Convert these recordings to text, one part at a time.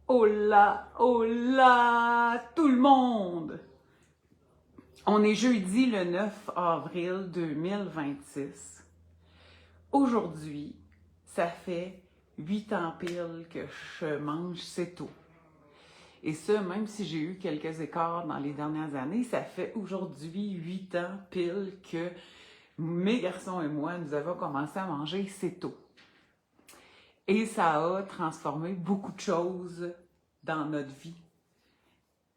Hola, tout le monde! On est jeudi le 9 avril 2026. Aujourd'hui, ça fait 8 ans pile que je mange CETO. Et ça, même si j'ai eu quelques écarts dans les dernières années, ça fait aujourd'hui 8 ans pile que mes garçons et moi, nous avons commencé à manger CETO. Et ça a transformé beaucoup de choses dans notre vie.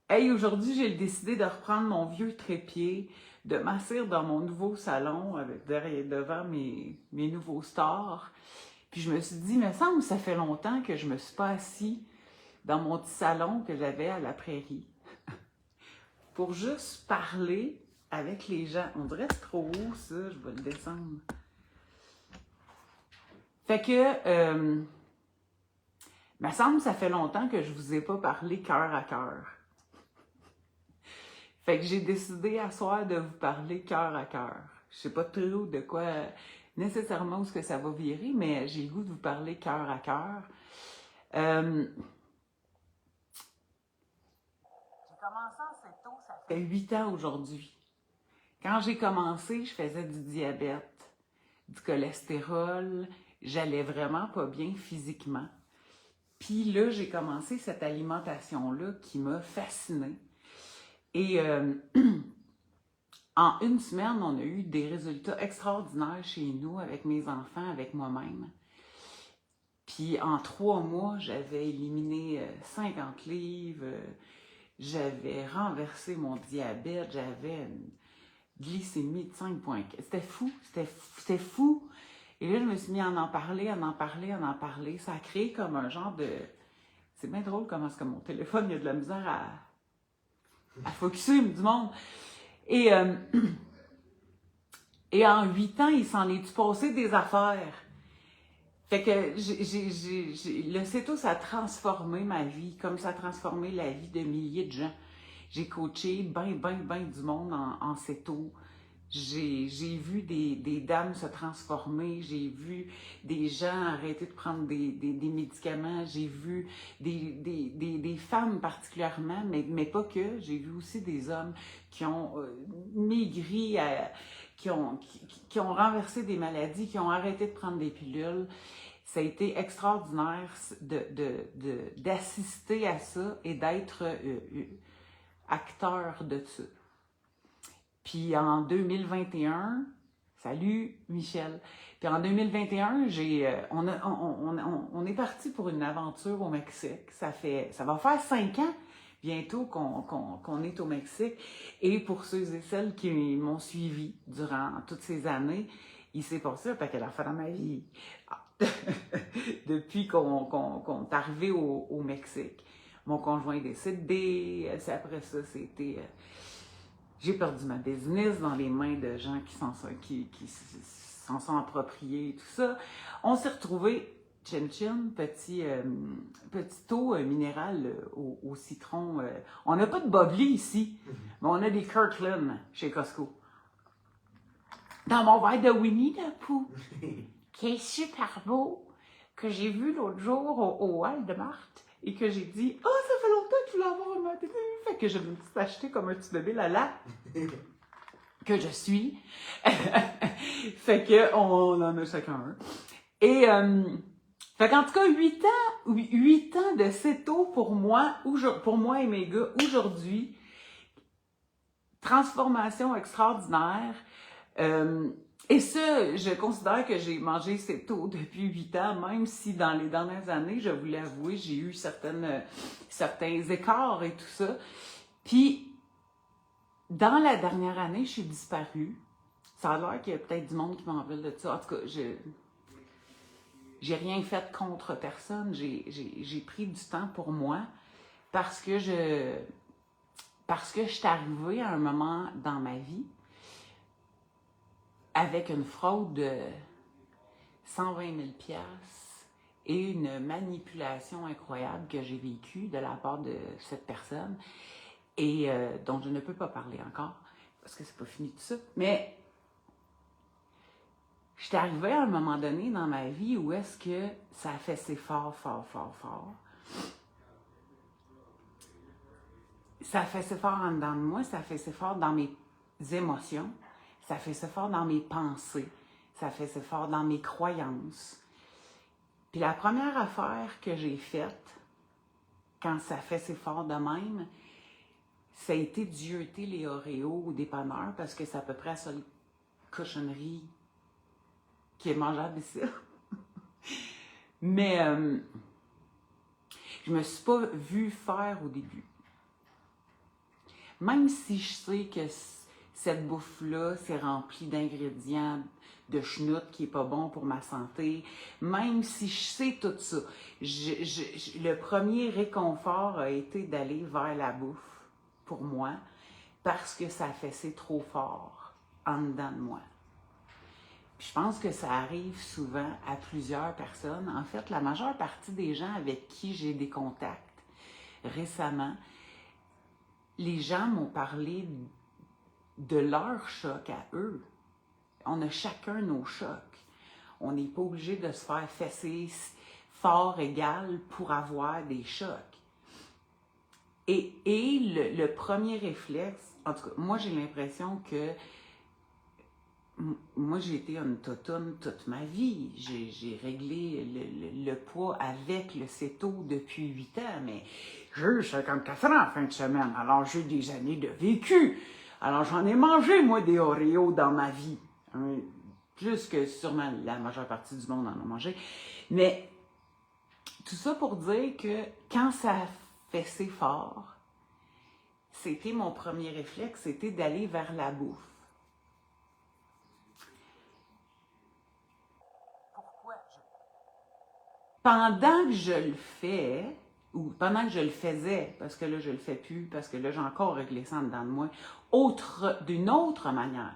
Hey, aujourd'hui, j'ai décidé de reprendre mon vieux trépied, de m'asseoir dans mon nouveau salon avec devant mes nouveaux stars. Puis je me suis dit, il me semble que ça fait longtemps que je me suis pas assis dans mon petit salon que j'avais à la prairie pour juste parler avec les gens. On dirait que c'est trop haut, ça, je vais le descendre. Fait que, il me semble que ça fait longtemps que je vous ai pas parlé cœur à cœur. Fait que j'ai décidé à soir de vous parler cœur à cœur. Je sais pas trop de quoi nécessairement où ce que ça va virer, mais j'ai le goût de vous parler cœur à cœur. J'ai commencé en CETO, ça fait 8 ans aujourd'hui. Quand j'ai commencé, je faisais du diabète, du cholestérol, j'allais vraiment pas bien physiquement. Puis là, j'ai commencé cette alimentation-là qui m'a fascinée. Et en une semaine, on a eu des résultats extraordinaires chez nous, avec mes enfants, avec moi-même. Puis en 3 mois, j'avais éliminé 50 livres, j'avais renversé mon diabète, j'avais une glycémie de 5,4. C'était fou. Et là, je me suis mis à en parler. Ça a créé comme un genre de... C'est bien drôle comment est-ce que mon téléphone, il y a de la misère à focusser du monde. Et en 8 ans, il s'en est passé des affaires. Fait que le CETO, ça a transformé ma vie, comme ça a transformé la vie de milliers de gens. J'ai coaché ben du monde en CETO. J'ai vu des dames se transformer, j'ai vu des gens arrêter de prendre des médicaments, j'ai vu des femmes particulièrement, mais pas que, j'ai vu aussi des hommes qui ont maigri, qui ont renversé des maladies, qui ont arrêté de prendre des pilules. Ça a été extraordinaire d'assister à ça et d'être acteur de ça. Puis en 2021, salut Michel. Puis en 2021, on est parti pour une aventure au Mexique. Ça va faire 5 ans bientôt qu'on est au Mexique. Et pour ceux et celles qui m'ont suivi durant toutes ces années, il s'est passé un paquet d'affaires dans ma vie. Depuis qu'on est arrivé au Mexique. Mon conjoint est décédé. Après ça, c'était... J'ai perdu ma business dans les mains de gens qui s'en sont appropriés et tout ça. On s'est retrouvés, chin-chin, petit eau minéral au citron. On n'a pas de bubbly ici, mais on a des Kirkland chez Costco. Dans mon verre de Winnie the Pooh, qui est super beau, que j'ai vu l'autre jour au Walmart et que j'ai dit « Oh, ça fait longtemps que je voulais avoir un bébé! » Fait que je me suis acheté comme un petit bébé Lala, que je suis. Fait que on en a chacun un. Et, fait qu'en tout cas, 8 ans de CETO pour moi et mes gars, aujourd'hui, transformation extraordinaire. Et ça, je considère que j'ai mangé CETO depuis 8 ans, même si dans les dernières années, je vous l'avoue, j'ai eu certains écarts et tout ça. Puis, dans la dernière année, je suis disparue. Ça a l'air qu'il y a peut-être du monde qui m'en veut de ça. En tout cas, j'ai rien fait contre personne. J'ai pris du temps pour moi parce que je suis arrivée à un moment dans ma vie avec une fraude de 120 000 $ et une manipulation incroyable que j'ai vécue de la part de cette personne et dont je ne peux pas parler encore parce que c'est pas fini tout ça. Mais je suis arrivée à un moment donné dans ma vie où est-ce que ça a fessé fort. ça fait si fort en dedans de moi, ça fait si fort dans mes émotions, ça fait si fort dans mes pensées, ça fait si fort dans mes croyances. Puis la première affaire que j'ai faite, quand ça fait si fort de même, ça a été de jeter les Oreos au dépanneur parce que c'est à peu près la seule cochonnerie qui est mangeable ici. Mais je me suis pas vue faire au début. Même si je sais que cette bouffe-là, c'est rempli d'ingrédients de chenoute qui est pas bon pour ma santé, même si je sais tout ça, le premier réconfort a été d'aller vers la bouffe pour moi parce que ça faisait trop fort en dedans de moi. Puis je pense que ça arrive souvent à plusieurs personnes. En fait, la majeure partie des gens avec qui j'ai des contacts récemment, les gens m'ont parlé de leur choc à eux. On a chacun nos chocs. On n'est pas obligé de se faire fesser fort égal pour avoir des chocs. Et le premier réflexe, en tout cas, moi j'ai l'impression que moi j'ai été une totoune toute ma vie. J'ai réglé le poids avec le céto depuis 8 ans, mais j'ai 54 ans en fin de semaine, alors j'ai des années de vécu. Alors j'en ai mangé, moi, des Oreos dans ma vie. Plus que sûrement la majeure partie du monde en a mangé. Mais tout ça pour dire que quand ça fessait fort, c'était mon premier réflexe, c'était d'aller vers la bouffe. Pourquoi? Pendant que je le fais, ou pendant que je le faisais, parce que là je le fais plus, parce que là j'ai encore réglé ça en dedans de moi, d'une autre manière.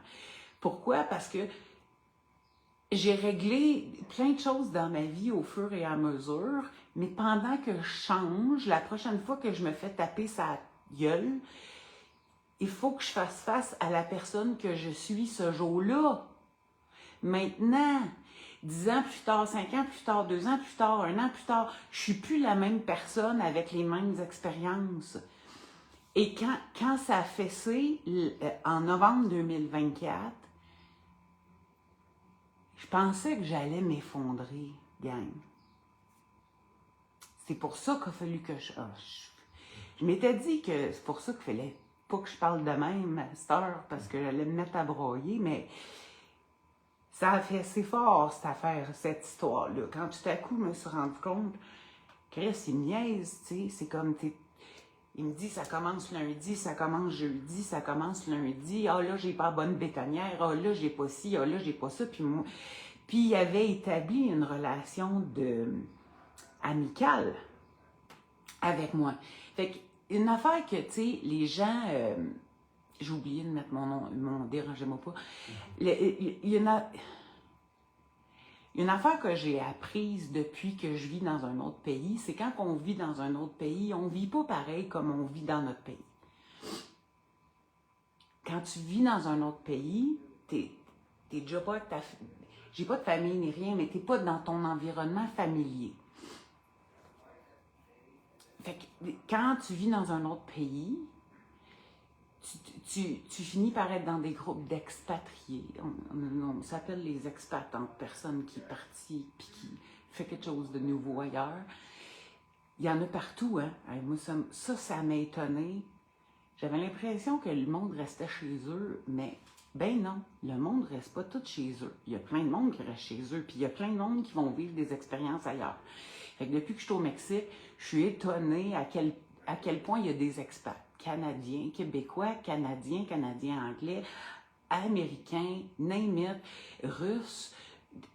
Pourquoi? Parce que j'ai réglé plein de choses dans ma vie au fur et à mesure, mais pendant que je change, la prochaine fois que je me fais taper sa gueule, il faut que je fasse face à la personne que je suis ce jour-là. Maintenant, 10 ans plus tard, 5 ans plus tard, 2 ans plus tard, 1 an plus tard, je suis plus la même personne avec les mêmes expériences. Et quand ça a fessé en novembre 2024, je pensais que j'allais m'effondrer, gang. C'est pour ça qu'il a fallu que je m'étais dit que c'est pour ça qu'il fallait pas que je parle de même à cette heure, parce que j'allais me mettre à broyer, mais ça a fait assez fort, cette affaire, cette histoire-là. Quand tout à coup, je me suis rendu compte, Chris, il me niaise, tu sais, c'est comme, il me dit, ça commence lundi, ça commence jeudi, ça commence lundi, ah là, j'ai pas la bonne bétonnière, ah là, j'ai pas ci, ah là, j'ai pas ça, puis il avait établi une relation amicale avec moi. Fait que, une affaire que, tu sais, les gens, j'ai oublié de mettre mon nom, dérangez-moi pas, il y en a... Une affaire que j'ai apprise depuis que je vis dans un autre pays, c'est quand on vit dans un autre pays, on ne vit pas pareil comme on vit dans notre pays. Quand tu vis dans un autre pays, t'es déjà pas avec j'ai pas de famille ni rien, mais t'es pas dans ton environnement familier. Fait que quand tu vis dans un autre pays, tu finis par être dans des groupes d'expatriés. On s'appelle les expats, entre personnes qui partent et qui fait quelque chose de nouveau ailleurs. Il y en a partout, hein. Moi, ça m'a étonnée. J'avais l'impression que le monde restait chez eux, mais ben non, le monde ne reste pas tout chez eux. Il y a plein de monde qui reste chez eux, puis il y a plein de monde qui vont vivre des expériences ailleurs. Fait que depuis que je suis au Mexique, je suis étonnée à quel point il y a des expats. Canadiens, Québécois, Canadiens anglais, Américains, name it, Russes,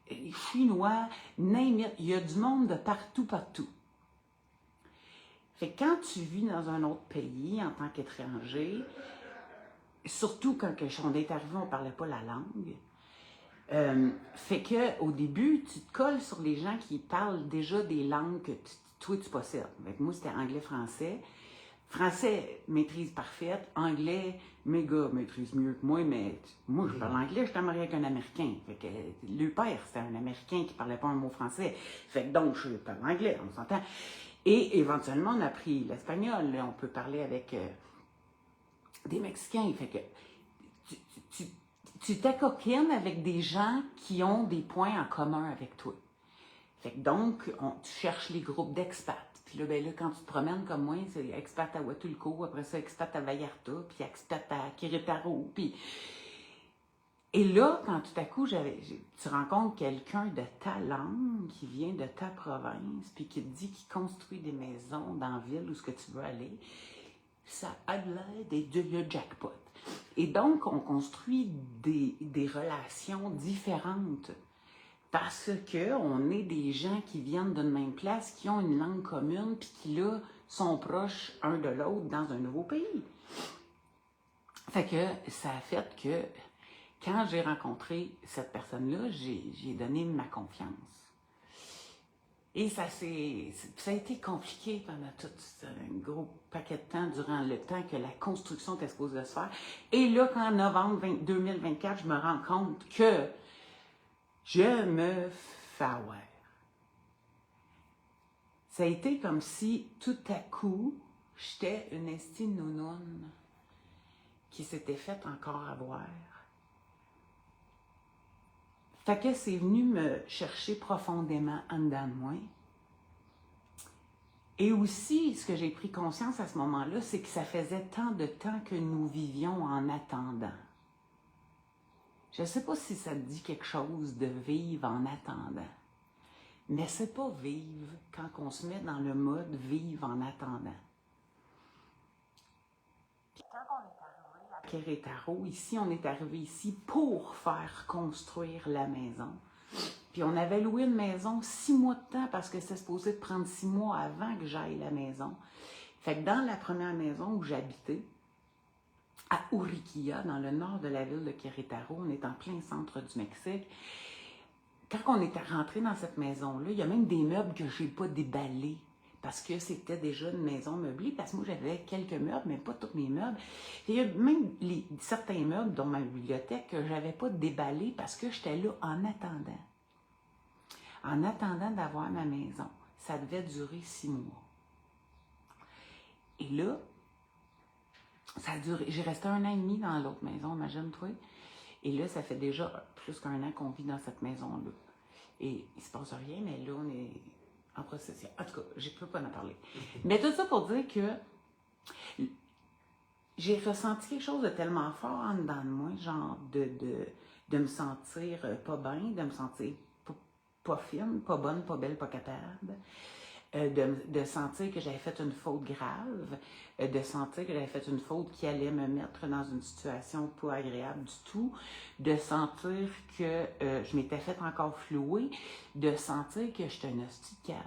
Chinois, name it. Il y a du monde de partout. Fait que quand tu vis dans un autre pays en tant qu'étranger, surtout quand on est arrivé, on ne parlait pas la langue, fait qu'au début, tu te colles sur les gens qui parlent déjà des langues que toi, tu possèdes. Fait que moi, c'était anglais-français. Français, maîtrise parfaite. Anglais, mes gars maîtrisent mieux que moi, mais moi, je parle anglais, je suis mariée avec un Américain. Fait que le père, c'était un Américain qui parlait pas un mot français. Fait que donc, je parle anglais, on s'entend. Et éventuellement, on a appris l'espagnol. On peut parler avec des Mexicains. Fait que tu, tu, tu t'accoquines avec des gens qui ont des points en commun avec toi. Fait que donc, tu cherches les groupes d'expats. Puis là, ben là, quand tu te promènes comme moi, c'est expat à Huatulco, après ça, expat à Vallarta, puis expat à Querétaro, puis... Et là, quand tout à coup, tu rencontres quelqu'un de ta langue, qui vient de ta province, puis qui te dit qu'il construit des maisons dans la ville où ce que tu veux aller, ça a l'air d'être le jackpot. Et donc, on construit des relations différentes parce qu'on est des gens qui viennent d'une même place, qui ont une langue commune, puis qui, là, sont proches un de l'autre dans un nouveau pays. Fait que ça a fait que, quand j'ai rencontré cette personne-là, j'ai donné ma confiance. Et ça a été compliqué pendant tout un gros paquet de temps, durant le temps que la construction était supposée se faire. Et là, qu'en novembre 2024, je me rends compte que je me fais avoir. Ça a été comme si, tout à coup, j'étais une esti nounoune qui s'était faite encore avoir. Fait que c'est venu me chercher profondément en dedans de moi. Et aussi, ce que j'ai pris conscience à ce moment-là, c'est que ça faisait tant de temps que nous vivions en attendant. Je ne sais pas si ça te dit quelque chose de vivre en attendant. Mais c'est pas vivre quand on se met dans le mode vivre en attendant. Puis quand on est arrivé à Querétaro, ici, on est arrivé ici pour faire construire la maison. Puis on avait loué une maison 6 mois de temps parce que c'était supposé de prendre 6 mois avant que j'aille la maison. Fait que dans la première maison où j'habitais, à Uriquilla, dans le nord de la ville de Querétaro, on est en plein centre du Mexique. Quand on est rentré dans cette maison-là, il y a même des meubles que je n'ai pas déballés parce que c'était déjà une maison meublée, parce que moi j'avais quelques meubles, mais pas tous mes meubles. Et il y a même certains meubles dans ma bibliothèque que je n'avais pas déballés parce que j'étais là en attendant. En attendant d'avoir ma maison. Ça devait durer 6 mois. Et là, ça a duré. J'ai resté 1 an et demi dans l'autre maison, imagine-toi. Et là, ça fait déjà plus qu'1 an qu'on vit dans cette maison-là. Et il se passe rien, mais là, on est en procession. En tout cas, je ne peux pas en parler. Mais tout ça pour dire que j'ai ressenti quelque chose de tellement fort en dedans de moi, genre de me sentir pas bien, de me sentir pas fine, pas bonne, pas belle, pas capable. De sentir que j'avais fait une faute grave, de sentir que j'avais fait une faute qui allait me mettre dans une situation pas agréable du tout, de sentir que je m'étais fait encore flouer, de sentir que j'étais une hostie de cave.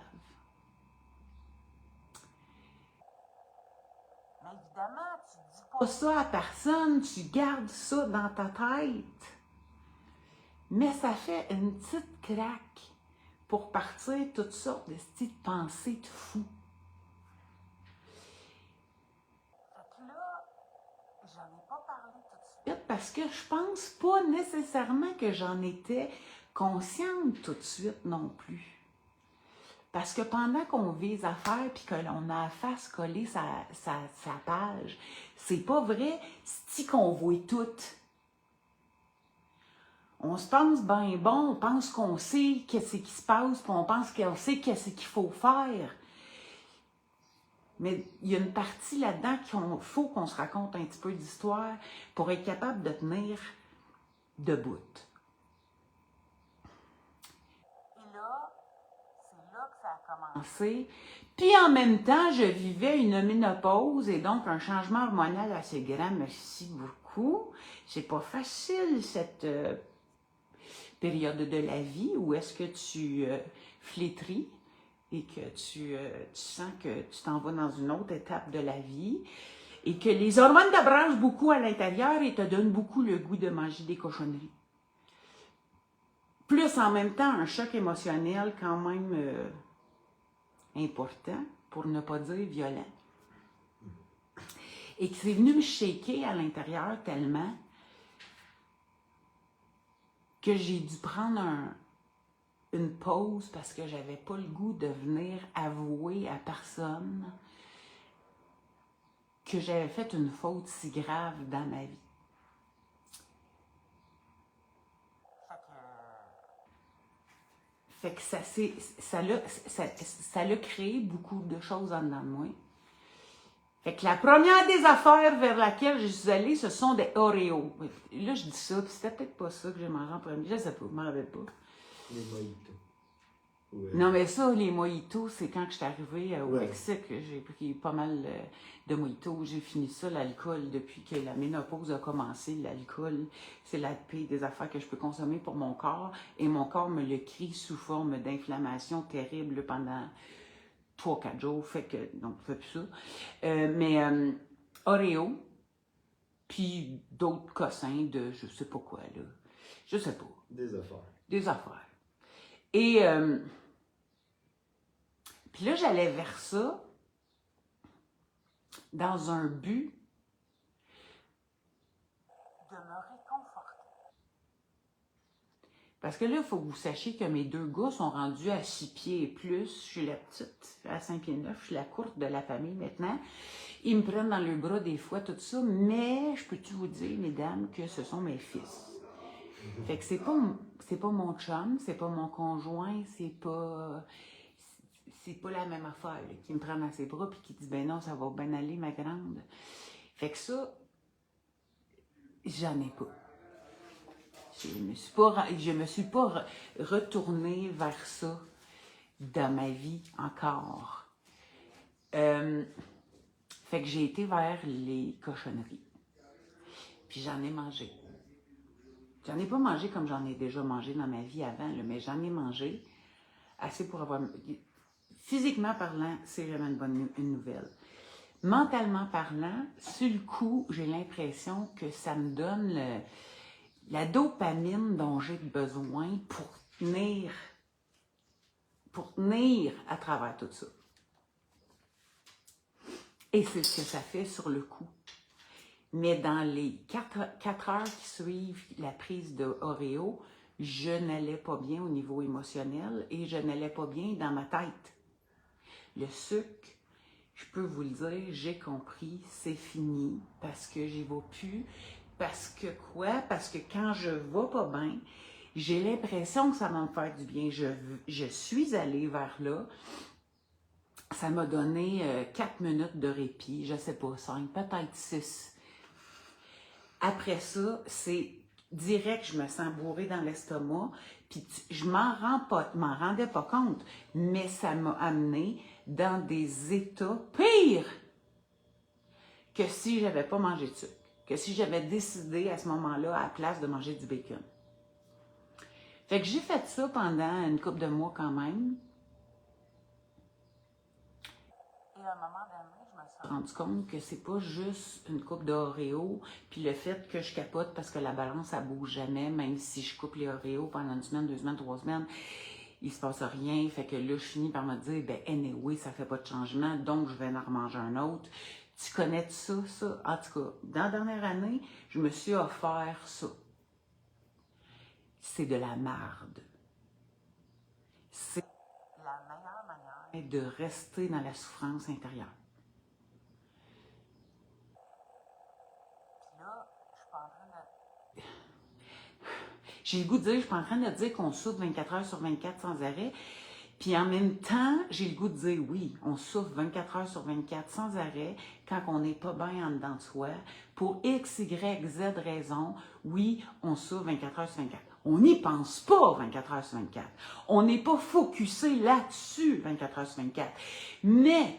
Mais évidemment, tu dis pas ça à personne, tu gardes ça dans ta tête. Mais ça fait une petite craque pour partir toutes sortes de styles de pensées de fous. Fait que là, j'en ai pas parlé tout de suite parce que je pense pas nécessairement que j'en étais consciente tout de suite non plus. Parce que pendant qu'on vise à faire puis que l'on a la face collée sa page, c'est pas vrai, c'est qu'on voit tout. On se pense bien bon, on pense qu'on sait qu'est-ce qui se passe, puis on pense qu'on sait qu'est-ce qu'il faut faire. Mais il y a une partie là-dedans qu'il faut qu'on se raconte un petit peu d'histoire pour être capable de tenir debout. Et là, c'est là que ça a commencé. Puis en même temps, je vivais une ménopause et donc un changement hormonal assez grand. Merci beaucoup. C'est pas facile cette période de la vie où est-ce que tu flétris et que tu sens que tu t'en vas dans une autre étape de la vie et que les hormones t'abrasent beaucoup à l'intérieur et te donnent beaucoup le goût de manger des cochonneries. Plus en même temps, un choc émotionnel quand même important, pour ne pas dire violent. Et que c'est venu me shaker à l'intérieur tellement que j'ai dû prendre une pause parce que j'avais pas le goût de venir avouer à personne que j'avais fait une faute si grave dans ma vie. Fait que ça l'a créé beaucoup de choses en dedans de moi. Fait que la première des affaires vers laquelle je suis allée, ce sont des Oreos. Là, je dis ça, puis c'était peut-être pas ça que j'ai mangé en premier. Je sais pas, je m'en rappelle pas. Les mojitos. Ouais. Non, mais ça, les mojitos, c'est quand je suis arrivée au Ouais. Mexique, j'ai pris pas mal de mojitos. J'ai fini ça, l'alcool, depuis que la ménopause a commencé. L'alcool, c'est la pire des affaires que je peux consommer pour mon corps. Et mon corps me le crie sous forme d'inflammation terrible pendant 3-4 jours. Fait que, donc, je fais plus ça. Mais Oreo, puis d'autres cossins de je sais pas quoi, là. Je sais pas. Des affaires. Des affaires. Et puis là, j'allais vers ça dans un but de me réconforter. Parce que là, il faut que vous sachiez que mes deux gars sont rendus à 6 pieds et plus. Je suis la petite, à 5 pieds 9, je suis la courte de la famille maintenant. Ils me prennent dans le bras des fois, tout ça, mais je peux-tu vous dire, mesdames, que ce sont mes fils. Fait que c'est pas mon chum, c'est pas mon conjoint, c'est pas la même affaire, là, qui me prend dans ses bras puis qui dit ben non, ça va bien aller, ma grande. Fait que ça, j'en ai pas. Je me suis pas retournée vers ça dans ma vie encore. Fait que j'ai été vers les cochonneries. Puis j'en ai mangé. J'en ai pas mangé comme j'en ai déjà mangé dans ma vie avant, là, mais j'en ai mangé assez pour avoir... Physiquement parlant, c'est vraiment une nouvelle. Mentalement parlant, sur le coup, j'ai l'impression que ça me donne la dopamine dont j'ai besoin pour tenir à travers tout ça. Et c'est ce que ça fait sur le coup. Mais dans les 4 heures qui suivent la prise de Oreo, je n'allais pas bien au niveau émotionnel et je n'allais pas bien dans ma tête. Le sucre, je peux vous le dire, j'ai compris, c'est fini parce que j'y vais plus. Parce que quoi? Parce que quand je vais pas bien, j'ai l'impression que ça va me faire du bien. Je suis allée vers là. Ça m'a donné 4 minutes de répit, je sais pas, 5, peut-être 6. Après ça, c'est direct, je me sens bourrée dans l'estomac, puis je m'en rendais pas compte, mais ça m'a amené dans des états pires que si j'avais pas mangé de sucre, que si j'avais décidé à ce moment-là, à la place de manger du bacon. Fait que j'ai fait ça pendant une couple de mois quand même. Et à un moment donné, je me suis rendu compte que c'est pas juste une coupe d'Oreo, puis le fait que je capote parce que la balance, ça bouge jamais, même si je coupe les Oreos pendant 1 semaine, 2 semaines, 3 semaines, il se passe rien. Fait que là, je finis par me dire, ben anyway, ça fait pas de changement, donc je vais en remanger un autre. Tu connais ça? En tout cas, dans la dernière année, je me suis offert ça. C'est de la marde. C'est la meilleure manière de rester dans la souffrance intérieure. Puis là, je suis pas en train de... J'ai le goût de dire, je suis pas en train de dire qu'on souffre 24 heures sur 24 sans arrêt. Puis en même temps, j'ai le goût de dire oui, on souffre 24 heures sur 24 sans arrêt quand on n'est pas bien en dedans de soi. Pour X, Y, Z raison, oui, on souffre 24 heures sur 24. On n'y pense pas 24 heures sur 24. On n'est pas focusé là-dessus 24 heures sur 24. Mais,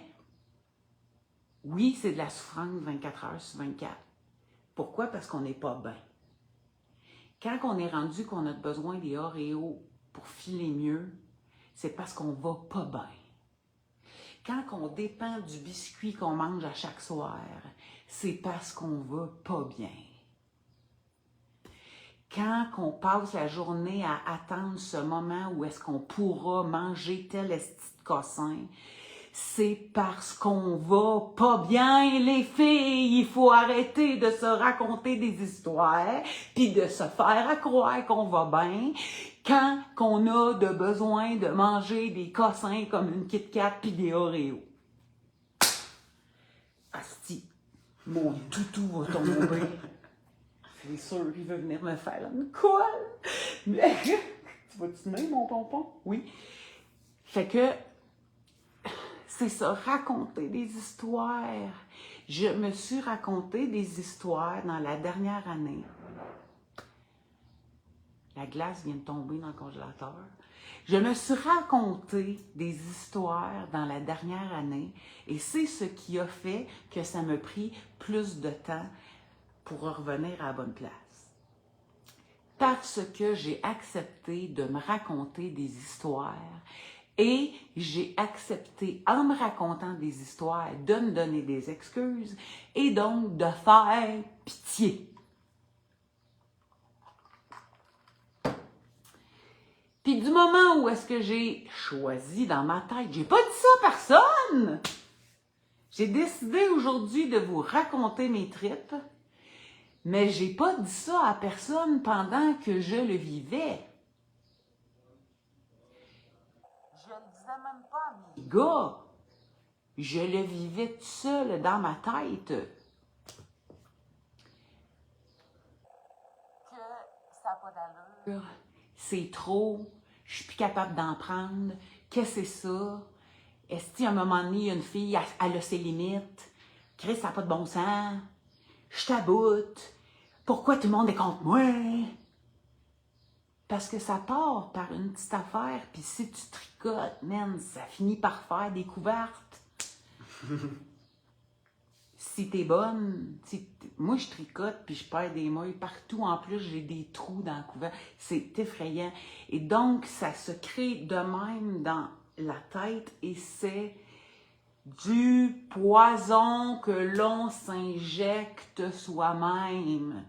oui, c'est de la souffrance 24 heures sur 24. Pourquoi? Parce qu'on n'est pas bien. Quand on est rendu qu'on a besoin des Oreos pour filer mieux, c'est parce qu'on va pas bien. Quand on dépend du biscuit qu'on mange à chaque soir, c'est parce qu'on va pas bien. Quand on passe la journée à attendre ce moment où est-ce qu'on pourra manger tel esti de cossin, c'est parce qu'on va pas bien, les filles. Il faut arrêter de se raconter des histoires, puis de se faire à croire qu'on va bien, quand on a de besoin de manger des cossins comme une Kit Kat puis des Oreos. Asti. Mon toutou va tomber. C'est sûr, il veut venir me faire une colle. Mais, tu vas-tu même, mon pompon? Oui. Fait que, c'est ça, raconter des histoires. Je me suis raconté des histoires dans la dernière année. La glace vient de tomber dans le congélateur. Je me suis raconté des histoires dans la dernière année et c'est ce qui a fait que ça m'a pris plus de temps pour revenir à la bonne place. Parce que j'ai accepté de me raconter des histoires et j'ai accepté, en me racontant des histoires, de me donner des excuses et donc de faire pitié. Puis du moment où est-ce que j'ai choisi dans ma tête, j'ai pas dit ça à personne! J'ai décidé aujourd'hui de vous raconter mes tripes, mais j'ai pas dit ça à personne pendant que je le vivais. Je le disais même pas à mes gars. Je le vivais tout seul dans ma tête. Que ça n'a pas d'allure. C'est trop, je suis plus capable d'en prendre, qu'est-ce que c'est ça? Est-ce qu'à un moment donné, une fille, elle a ses limites? Chris, ça n'a pas de bon sens, je t'aboute, pourquoi tout le monde est contre moi? Parce que ça part par une petite affaire, puis si tu tricotes, man, ça finit par faire des couvertes. Si t'es bonne, moi je tricote puis je perds des mailles partout. En plus, j'ai des trous dans le couvert. C'est effrayant. Et donc, ça se crée de même dans la tête et c'est du poison que l'on s'injecte soi-même.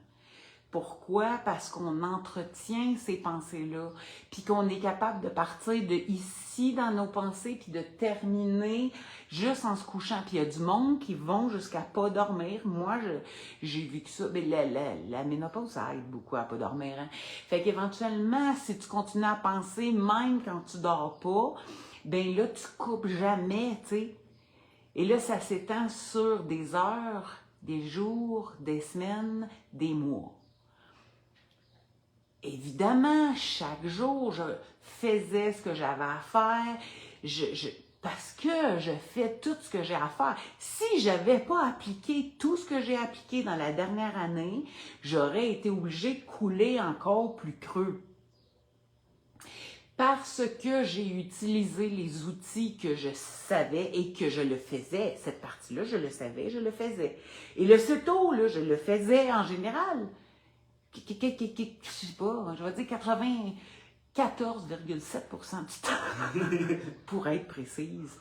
Pourquoi? Parce qu'on entretient ces pensées-là, puis qu'on est capable de partir de ici dans nos pensées, puis de terminer juste en se couchant. Puis il y a du monde qui vont jusqu'à pas dormir. Moi, j'ai vécu ça. Mais la ménopause, ça aide beaucoup à pas dormir. Hein? Fait qu'éventuellement, si tu continues à penser, même quand tu dors pas, ben là, tu coupes jamais, tu sais. Et là, ça s'étend sur des heures, des jours, des semaines, des mois. Évidemment, chaque jour, je faisais ce que j'avais à faire, parce que je fais tout ce que j'ai à faire. Si je n'avais pas appliqué tout ce que j'ai appliqué dans la dernière année, j'aurais été obligée de couler encore plus creux. Parce que j'ai utilisé les outils que je savais et que je le faisais. Cette partie-là, je le savais, je le faisais. Et le CETO, là, je le faisais en général. Je sais pas, je vais dire 94,7% du temps, pour être précise.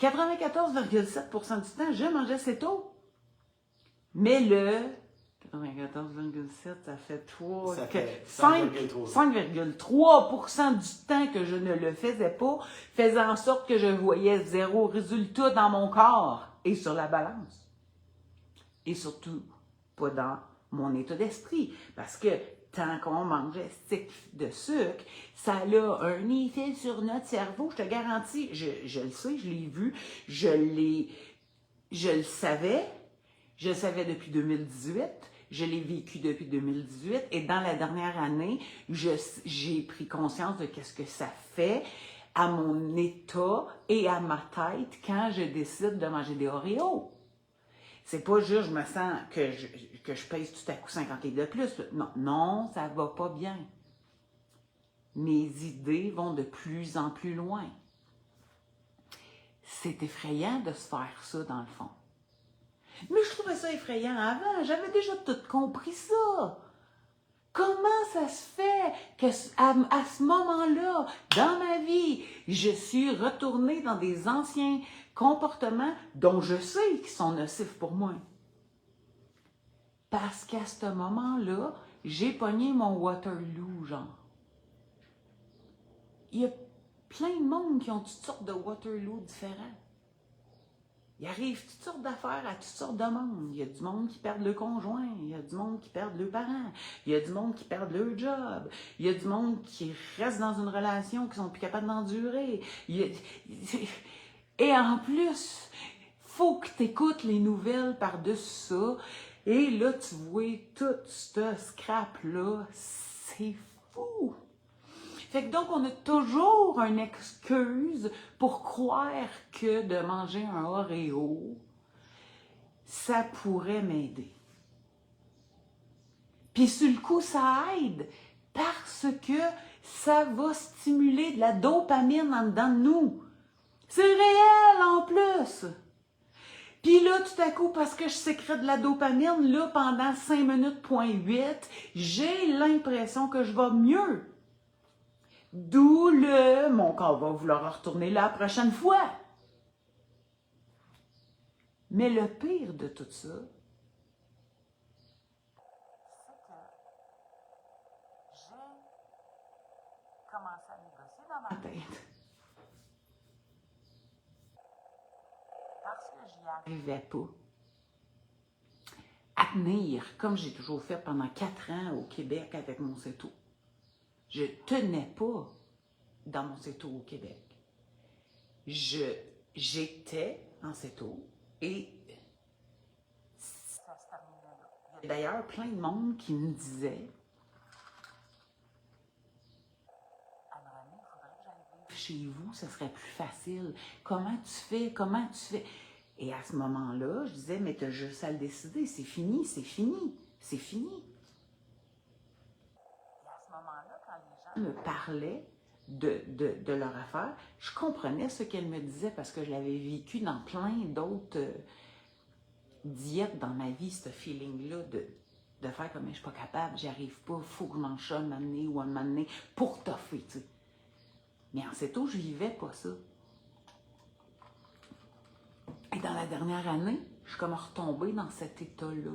94,7% du temps, je mangeais CETO. Mais le 94,7, ça fait 5,3% du temps que je ne le faisais pas, faisait en sorte que je voyais zéro résultat dans mon corps et sur la balance. Et surtout, pas dans mon état d'esprit. Parce que tant qu'on mange un stick de sucre, ça a un effet sur notre cerveau, je te garantis. Je le sais, je l'ai vu, je le savais depuis 2018, je l'ai vécu depuis 2018, et dans la dernière année, j'ai pris conscience de ce que ça fait à mon état et à ma tête quand je décide de manger des Oreos. C'est pas juste je me sens que je pèse tout à coup 50 livres de plus. Non, ça va pas bien. Mes idées vont de plus en plus loin. C'est effrayant de se faire ça dans le fond. Mais je trouvais ça effrayant avant. J'avais déjà tout compris ça. Comment ça se fait qu'à ce moment-là, dans ma vie, je suis retournée dans des anciens comportements dont je sais qu'ils sont nocifs pour moi? Parce qu'à ce moment-là, j'ai pogné mon Waterloo, genre. Il y a plein de monde qui ont toutes sortes de Waterloo différents. Il arrive toutes sortes d'affaires à toutes sortes de monde. Il y a du monde qui perd le conjoint, il y a du monde qui perd leurs parents, il y a du monde qui perd leur job, il y a du monde qui reste dans une relation qui sont plus capables d'endurer. Et en plus, faut que tu écoutes les nouvelles par-dessus ça. Et là, tu vois, tout ce scrap-là, c'est fou. Fait que donc, on a toujours une excuse pour croire que de manger un Oreo, ça pourrait m'aider. Puis sur le coup, ça aide parce que ça va stimuler de la dopamine en dedans de nous. C'est réel en plus. Puis là, tout à coup, parce que je sécrète de la dopamine, là, pendant 5 minutes, point 8, j'ai l'impression que je vais mieux. D'où mon corps va vouloir retourner là la prochaine fois. Mais le pire de tout ça, c'est que j'ai commencé à négocier dans ma tête. Parce que j'y arrivais pas à tenir, comme j'ai toujours fait pendant 4 ans au Québec avec mon CETO. Je tenais pas dans mon CETO au Québec. J'étais en CETO et ça se terminait là. Il y a d'ailleurs plein de monde qui me disait Anne-Renée, il faudrait que j'aille vivre chez vous, ça serait plus facile. Comment tu fais? Comment tu fais? Et à ce moment-là, je disais, mais tu as juste à le décider, c'est fini, c'est fini, c'est fini. Et à ce moment-là, quand les gens me parlaient de leur affaire, je comprenais ce qu'elles me disaient parce que je l'avais vécu dans plein d'autres diètes dans ma vie, ce feeling-là de faire comme je suis pas capable, j'y arrive pas, il faut que je mange ça un moment donné ou un moment donné pour toffer, tu sais. Mais en CETO, je vivais pas ça. Et dans la dernière année, je suis comme retombée dans cet état-là.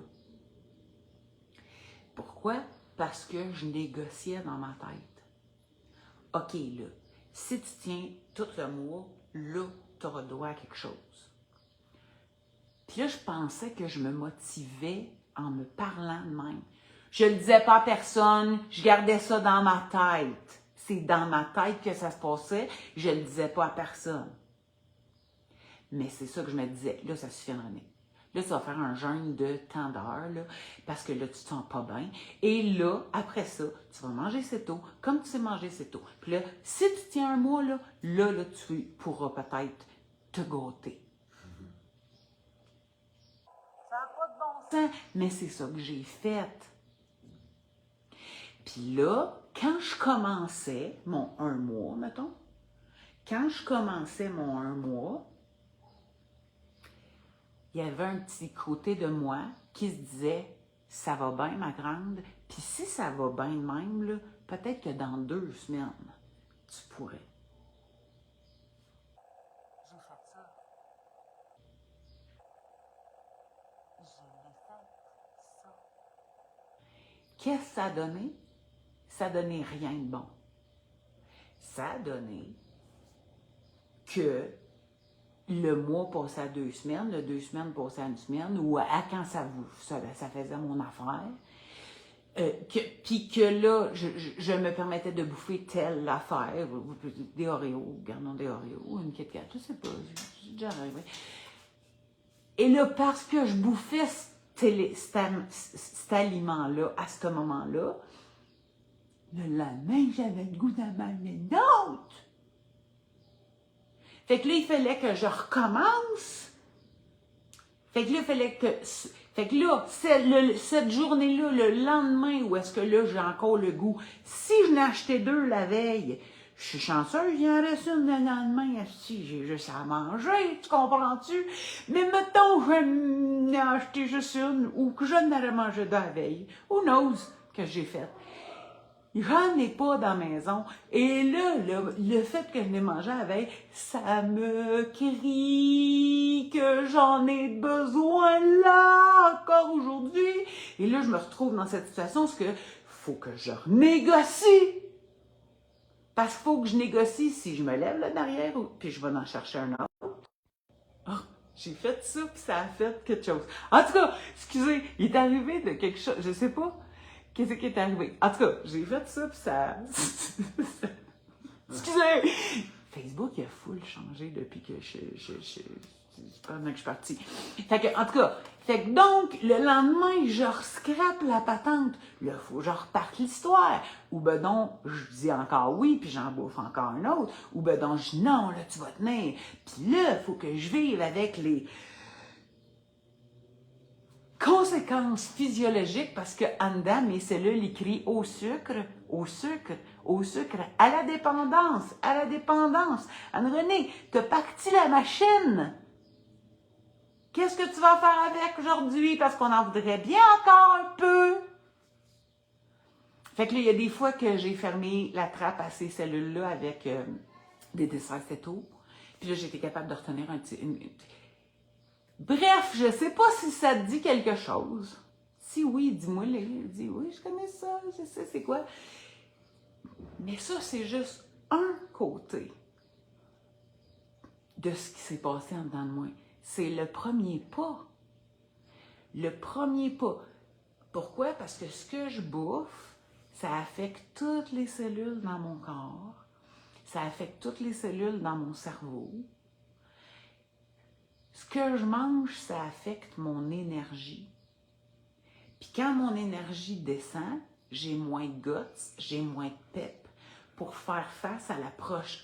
Pourquoi? Parce que je négociais dans ma tête. OK, là, si tu tiens tout le mois, là, tu auras droit à quelque chose. Puis là, je pensais que je me motivais en me parlant de même. Je le disais pas à personne, je gardais ça dans ma tête. C'est dans ma tête que ça se passait, je le disais pas à personne. Mais c'est ça que je me disais. Là, ça suffit, René. Là, tu vas faire un jeûne de tant d'heures, là, parce que là, tu te sens pas bien. Et là, après ça, tu vas manger CETO, comme tu sais manger CETO. Puis là, si tu tiens un mois, là, tu pourras peut-être te gâter. Ça n'a pas de bon sens, mais c'est ça que j'ai fait. Puis là, quand je commençais mon 1 mois, mettons, quand je commençais mon 1 mois, il y avait un petit côté de moi qui se disait « ça va bien, ma grande, puis si ça va bien de même, là, peut-être que dans 2 semaines, tu pourrais. » J'ai fait ça. Je l'ai fait, ça. Qu'est-ce que ça a donné? Ça a donné rien de bon. Ça a donné que le mois passait à 2 semaines, le 2 semaines passait à 1 semaine, ou à quand ça faisait mon affaire. Puis que là, je me permettais de bouffer telle affaire, des Oreos, gardons des Oreos, une Kit Kat, je sais pas, j'ai déjà arrivé. Et là, parce que je bouffais cet aliment-là, à ce moment-là, le lendemain, j'avais le goût d'en manger d'autres. Fait que là, il fallait que je recommence. Fait que là, il fallait que... Fait que là, cette journée-là, le lendemain, où est-ce que là, j'ai encore le goût, si je n'ai acheté 2 la veille, je suis chanceuse, il y en reste une le lendemain, si j'ai juste à manger, tu comprends-tu? Mais mettons, je n'ai acheté juste une, ou que je n'aurais mangé 2 la veille. Who knows que j'ai fait? J'en ai pas dans la maison. Et là, le fait que je n'ai mangé la veille, ça me crie que j'en ai besoin là, encore aujourd'hui. Et là, je me retrouve dans cette situation parce que faut que je renégocie. Parce qu'il faut que je négocie si je me lève là derrière, puis je vais en chercher un autre. Oh, j'ai fait ça, puis ça a fait quelque chose. En tout cas, excusez, il est arrivé de quelque chose, je sais pas. Qu'est-ce qui est arrivé? En tout cas, j'ai fait ça, puis ça... Excusez! Facebook, il a full changé depuis que je pendant que je suis partie. Fait que, en tout cas, fait que donc, le lendemain, je rescrape la patente. Là, il faut que je reparte l'histoire. Ou ben donc, je dis encore oui, puis j'en bouffe encore un autre. Ou ben donc, je dis non, là, tu vas tenir. Puis là, il faut que je vive avec les conséquences physiologiques parce que en dedans, mes cellules écrivent au sucre, au sucre, au sucre, à la dépendance, à la dépendance. Anne-Renée, t'as parti la machine. Qu'est-ce que tu vas faire avec aujourd'hui? Parce qu'on en voudrait bien encore un peu. Fait que là, il y a des fois que j'ai fermé la trappe à ces cellules-là avec des desserts céto. Puis là, j'ai été capable de retenir un petit... Bref, je sais pas si ça te dit quelque chose. Si oui, dis-moi les. Dis oui, je connais ça, je sais c'est quoi. Mais ça, c'est juste un côté de ce qui s'est passé en dedans de moi. C'est le premier pas. Le premier pas. Pourquoi? Parce que ce que je bouffe, ça affecte toutes les cellules dans mon corps. Ça affecte toutes les cellules dans mon cerveau. Ce que je mange, ça affecte mon énergie. Puis quand mon énergie descend, j'ai moins de guts, j'ai moins de pep pour faire face à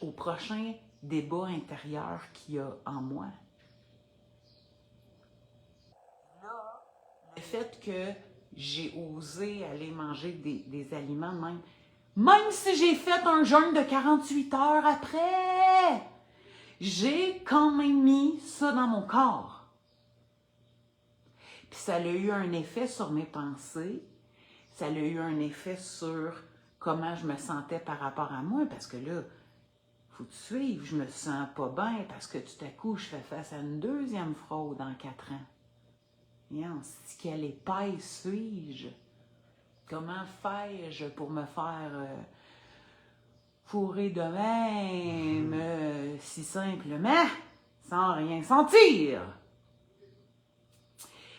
au prochain débat intérieur qu'il y a en moi. Là, le fait que j'ai osé aller manger des aliments même si j'ai fait un jeûne de 48 heures après, j'ai quand même mis ça dans mon corps. Puis ça a eu un effet sur mes pensées, ça a eu un effet sur comment je me sentais par rapport à moi, parce que là, faut te suivre, je me sens pas bien parce que tout à coup, je fais face à une deuxième fraude en 4 ans. Et on se dit, quelle épaisse suis-je? Comment fais-je pour me faire fourrer de même si simplement, sans rien sentir?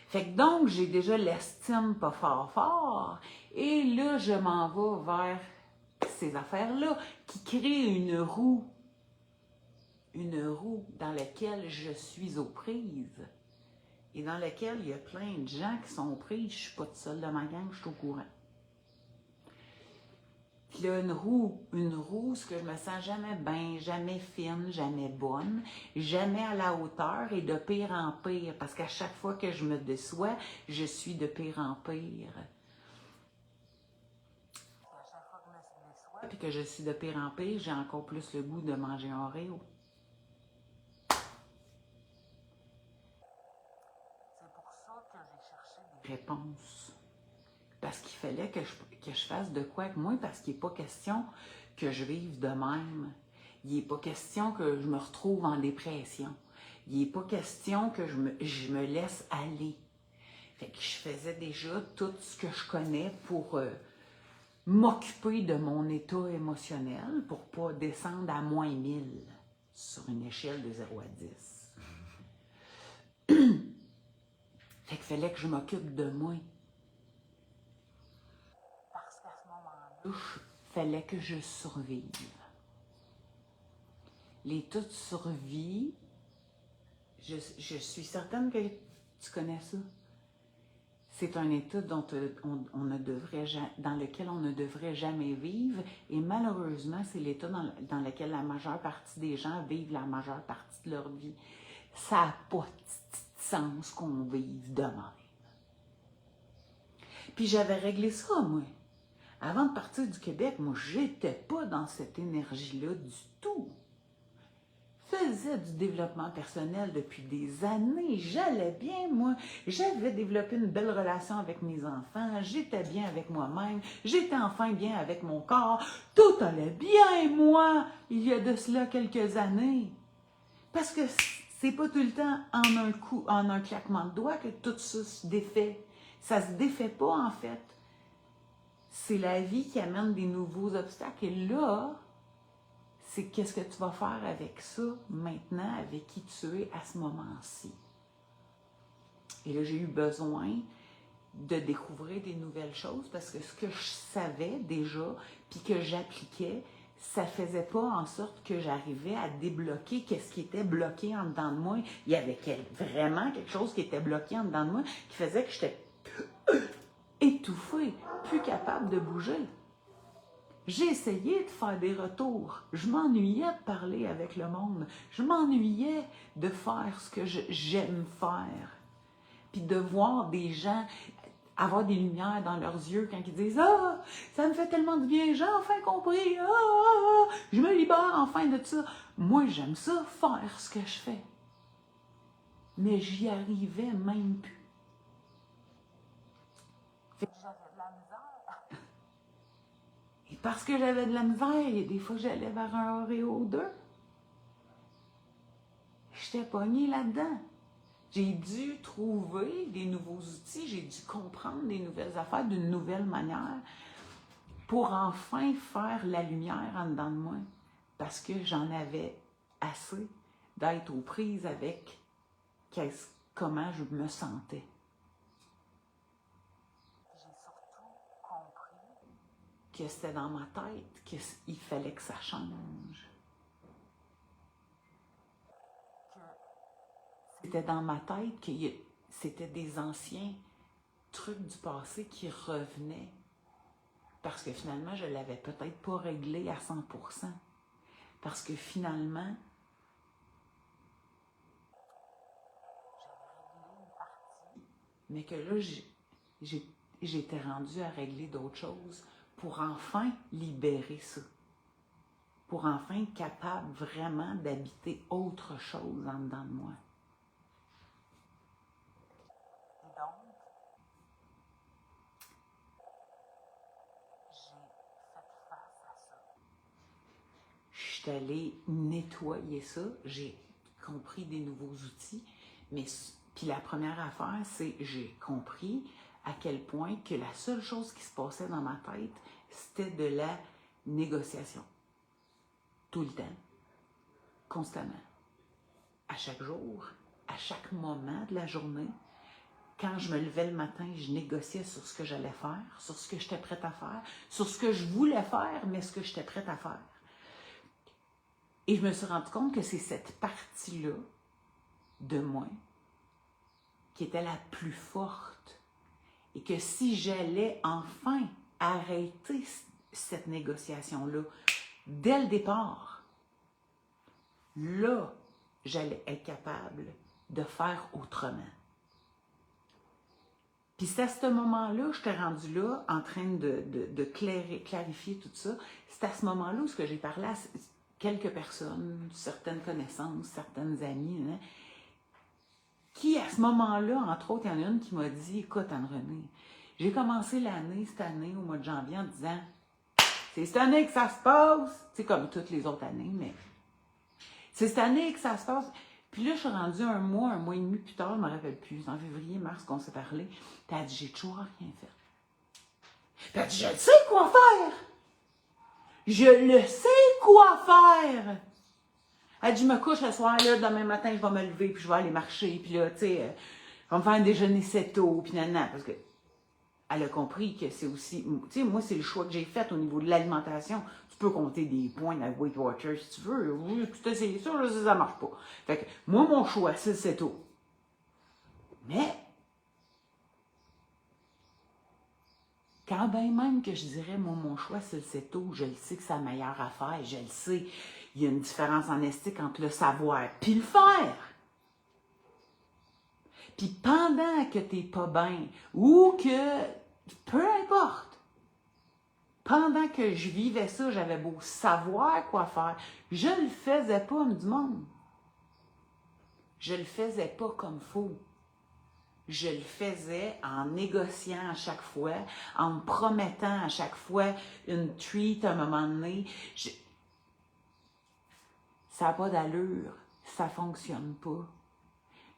Fait que donc, j'ai déjà l'estime pas fort, et là, je m'en vais vers ces affaires-là qui créent une roue dans laquelle je suis aux prises et dans laquelle il y a plein de gens qui sont aux prises. Je suis pas toute seule de ma gang, je suis au courant. Puis là, une roue, ce que je me sens jamais bien, jamais fine, jamais bonne, jamais à la hauteur et de pire en pire. Parce qu'à chaque fois que je me déçois, je suis de pire en pire. À chaque fois que je me déçois puis que je suis de pire en pire, j'ai encore plus le goût de manger un Oreo. C'est pour ça que j'ai cherché des réponses. Parce qu'il fallait que je fasse de quoi avec moi, parce qu'il n'est pas question que je vive de même. Il n'est pas question que je me retrouve en dépression. Il n'est pas question que je me laisse aller. Fait que je faisais déjà tout ce que je connais pour m'occuper de mon état émotionnel, pour ne pas descendre à moins 1000 sur une échelle de 0 à 10. Fait qu'il fallait que je m'occupe de moi. Il fallait que je survive. L'état de survie, je suis certaine que tu connais ça. C'est un état dans lequel on ne devrait jamais vivre, et malheureusement, c'est l'état dans lequel la majeure partie des gens vivent la majeure partie de leur vie. Ça n'a pas de sens qu'on vive de même. Puis j'avais réglé ça, moi. Avant de partir du Québec, moi, j'étais pas dans cette énergie-là du tout. Je faisais du développement personnel depuis des années. J'allais bien, moi. J'avais développé une belle relation avec mes enfants. J'étais bien avec moi-même. J'étais enfin bien avec mon corps. Tout allait bien, moi, il y a de cela quelques années. Parce que c'est pas tout le temps en un claquement de doigts que tout ça se défait. Ça se défait pas, en fait. C'est la vie qui amène des nouveaux obstacles. Et là, c'est qu'est-ce que tu vas faire avec ça maintenant, avec qui tu es à ce moment-ci. Et là, j'ai eu besoin de découvrir des nouvelles choses parce que ce que je savais déjà, puis que j'appliquais, ça faisait pas en sorte que j'arrivais à débloquer qu'est-ce qui était bloqué en dedans de moi. Il y avait vraiment quelque chose qui était bloqué en dedans de moi qui faisait que j'étais étouffée, plus capable de bouger. J'ai essayé de faire des retours. Je m'ennuyais de parler avec le monde. Je m'ennuyais de faire ce que j'aime faire. Puis de voir des gens avoir des lumières dans leurs yeux quand ils disent « Ah, ça me fait tellement de bien, j'ai enfin compris, je me libère enfin de ça. » Moi, j'aime ça, faire ce que je fais. Mais j'y arrivais même plus. J'avais de la misère. Et parce que j'avais de la misère, il y a des fois j'allais vers un Oreo 2. J'étais pognée là-dedans. J'ai dû trouver des nouveaux outils, j'ai dû comprendre des nouvelles affaires d'une nouvelle manière pour enfin faire la lumière en dedans de moi. Parce que j'en avais assez d'être aux prises avec comment je me sentais. J'ai surtout compris que c'était dans ma tête qu'il fallait que ça change. C'était dans ma tête que c'était des anciens trucs du passé qui revenaient. Parce que finalement, je ne l'avais peut-être pas réglé à 100%. Parce que finalement, j'avais réglé une partie, mais que là, j'étais rendue à régler d'autres choses pour enfin libérer ça. Pour enfin être capable vraiment d'habiter autre chose en dedans de moi. Je suis allée nettoyer ça, j'ai compris des nouveaux outils, mais puis la première affaire, c'est j'ai compris à quel point que la seule chose qui se passait dans ma tête, c'était de la négociation. Tout le temps, constamment, à chaque jour, à chaque moment de la journée. Quand je me levais le matin, je négociais sur ce que j'allais faire, sur ce que j'étais prête à faire, sur ce que je voulais faire, mais ce que j'étais prête à faire. Et je me suis rendu compte que c'est cette partie-là de moi qui était la plus forte. Et que si j'allais enfin arrêter cette négociation-là, dès le départ, là, j'allais être capable de faire autrement. Puis c'est à ce moment-là, j'étais rendue là, en train de clarifier tout ça. C'est à ce moment-là où j'ai parlé à quelques personnes, certaines connaissances, certaines amies, hein, qui, à ce moment-là, entre autres, il y en a une qui m'a dit « Écoute, Anne-Renée, j'ai commencé l'année, cette année, au mois de janvier, en disant « C'est cette année que ça se passe! » C'est comme toutes les autres années, mais « C'est cette année que ça se passe! » Puis là, je suis rendue un mois et demi plus tard, je ne me rappelle plus, en février, mars, qu'on s'est parlé. Puis elle a dit « J'ai toujours rien fait. » Puis elle a dit « Je sais quoi faire! Je le sais quoi faire! » Elle dit, je me couche le soir, là, demain matin, je vais me lever, puis je vais aller marcher, puis là, tu sais, je vais me faire un déjeuner 7 tôt, puis nanana, parce que elle a compris que c'est aussi, tu sais, moi, c'est le choix que j'ai fait au niveau de l'alimentation. Tu peux compter des points à Weight Watchers si tu veux, oui, c'est sûr, là, ça marche pas. Fait que, moi, mon choix, c'est le 7 tôt. Mais, quand bien même que je dirais, moi, mon choix, c'est le 7 tôt, je le sais que c'est la meilleure affaire, je le sais. Il y a une différence en esthétique entre le savoir puis le faire. Puis pendant que tu n'es pas bien, ou que, peu importe, pendant que je vivais ça, j'avais beau savoir quoi faire, je le faisais pas du monde. Je le faisais pas comme faut. Je le faisais en négociant à chaque fois, en me promettant à chaque fois une treat à un moment donné. Ça n'a pas d'allure, ça ne fonctionne pas.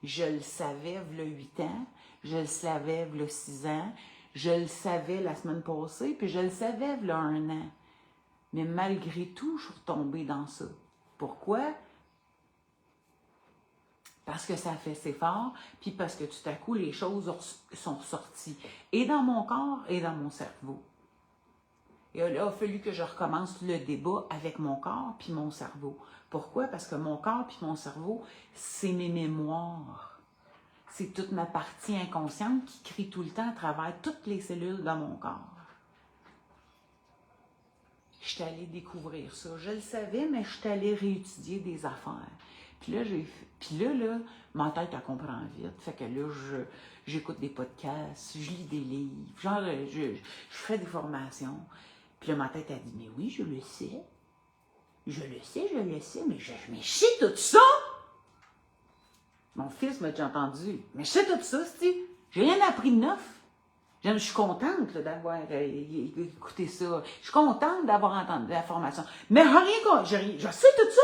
Je le savais v'là 8 ans, je le savais v'là 6 ans, je le savais la semaine passée, puis je le savais v'là 1 an. Mais malgré tout, je suis retombée dans ça. Pourquoi? Parce que ça fait assez fort, puis parce que tout à coup, les choses sont sorties. Et dans mon corps et dans mon cerveau. Et là, il a fallu que je recommence le débat avec mon corps puis mon cerveau. Pourquoi? Parce que mon corps puis mon cerveau, c'est mes mémoires. C'est toute ma partie inconsciente qui crie tout le temps à travers toutes les cellules de mon corps. Je suis allée découvrir ça. Je le savais, mais je suis allée réétudier des affaires. Puis là, ma tête, elle comprend vite. Fait que là, j'écoute des podcasts, je lis des livres, genre, je fais des formations. Puis là, ma tête, elle dit, mais oui, je le sais. Je le sais, mais je sais tout ça! Mon fils m'a déjà entendu. Mais je sais tout ça, c'est-tu? J'ai rien appris de neuf. Je suis contente d'avoir écouté ça. Je suis contente d'avoir entendu la formation. Mais je sais tout ça.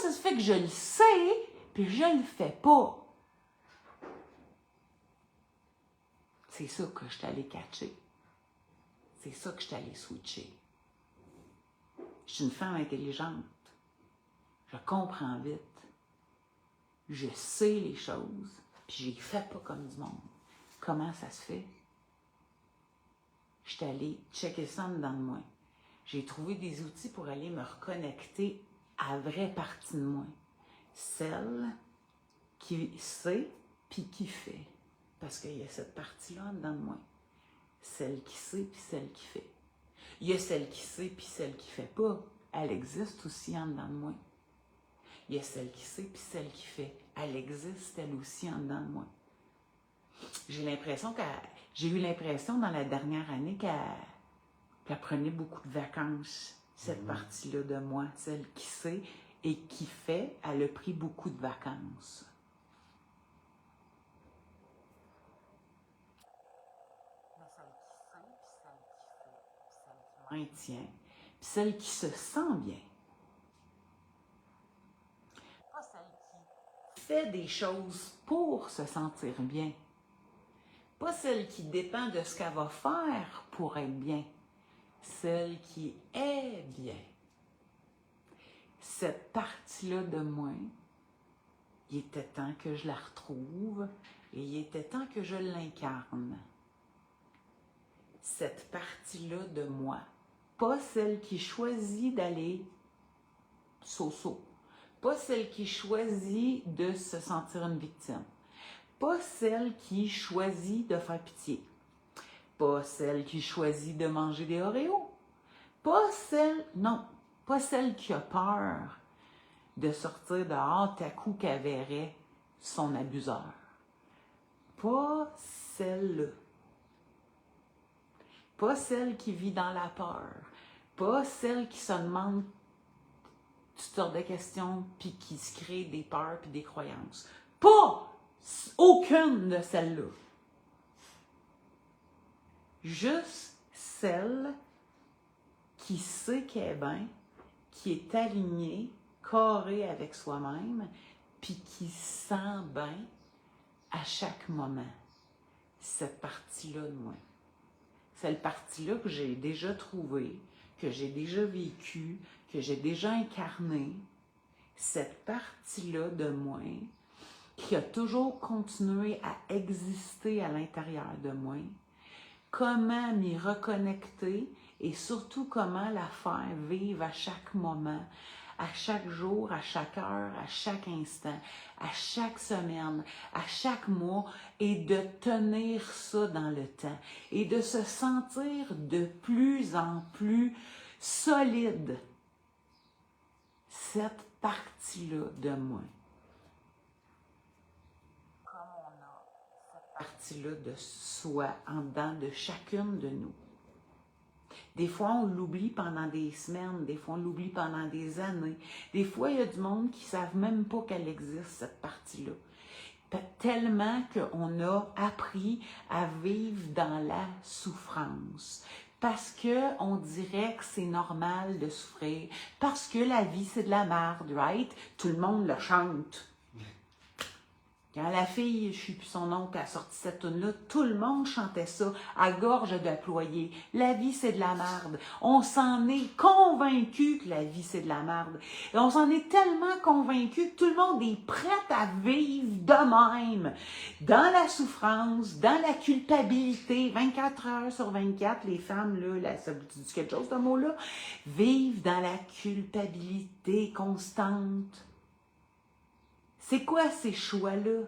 Ça se fait que je le sais, puis je le fais pas. C'est ça que je suis allée catcher. C'est ça que je suis allée switcher. Je suis une femme intelligente. Je comprends vite. Je sais les choses, puis je les fais pas comme du monde. Comment ça se fait? Je suis allée checker ça dans moi. J'ai trouvé des outils pour aller me reconnecter à la vraie partie de moi. Celle qui sait puis qui fait. Parce qu'il y a cette partie-là dedans de moi. Celle qui sait puis celle qui fait. Il y a celle qui sait puis celle qui fait pas. Elle existe aussi en dedans de moi. Il y a celle qui sait puis celle qui fait. Elle existe elle aussi en dedans de moi. J'ai eu l'impression dans la dernière année qu'elle prenait beaucoup de vacances, cette partie-là de moi, celle qui sait et qui fait, elle a pris beaucoup de vacances. Mais celle qui sait, puis celle qui fait, puis celle qui maintient, puis celle qui se sent bien. Pas celle qui fait des choses pour se sentir bien. Pas celle qui dépend de ce qu'elle va faire pour être bien. Celle qui est bien. Cette partie-là de moi, il était temps que je la retrouve et il était temps que je l'incarne. Cette partie-là de moi, pas celle qui choisit d'aller so-so, pas celle qui choisit de se sentir une victime, pas celle qui choisit de faire pitié, pas celle qui choisit de manger des Oreos, pas celle qui a peur de sortir dehors tout à coup qu'elle verrait son abuseur. Pas celle-là. Pas celle qui vit dans la peur. Pas celle qui se demande toutes sortes de questions puis qui se crée des peurs puis des croyances. Pas aucune de celles-là. Juste celle qui sait qu'elle est bien, qui est alignée, carrée avec soi-même, puis qui sent bien à chaque moment. Cette partie-là de moi. Cette partie-là que j'ai déjà trouvée, que j'ai déjà vécue, que j'ai déjà incarnée. Cette partie-là de moi qui a toujours continué à exister à l'intérieur de moi. Comment m'y reconnecter et surtout comment la faire vivre à chaque moment, à chaque jour, à chaque heure, à chaque instant, à chaque semaine, à chaque mois et de tenir ça dans le temps et de se sentir de plus en plus solide. Cette partie-là de moi. Comme on a cette partie-là de soi en dedans de chacune de nous. Des fois, on l'oublie pendant des semaines, des fois, on l'oublie pendant des années. Des fois, il y a du monde qui ne savent même pas qu'elle existe, cette partie-là. Tellement qu'on a appris à vivre dans la souffrance. Parce qu'on dirait que c'est normal de souffrir. Parce que la vie, c'est de la merde, right? Tout le monde le chante. Quand la fille, je ne sais plus son nom, qui a sorti cette tune-là, tout le monde chantait ça à gorge déployée. La vie, c'est de la merde. On s'en est convaincu que la vie, c'est de la merde. Et on s'en est tellement convaincu que tout le monde est prêt à vivre de même. Dans la souffrance, dans la culpabilité, 24 heures sur 24, les femmes, là, ça vous dit quelque chose, ce mot-là? Vivent dans la culpabilité constante. C'est quoi ces choix-là?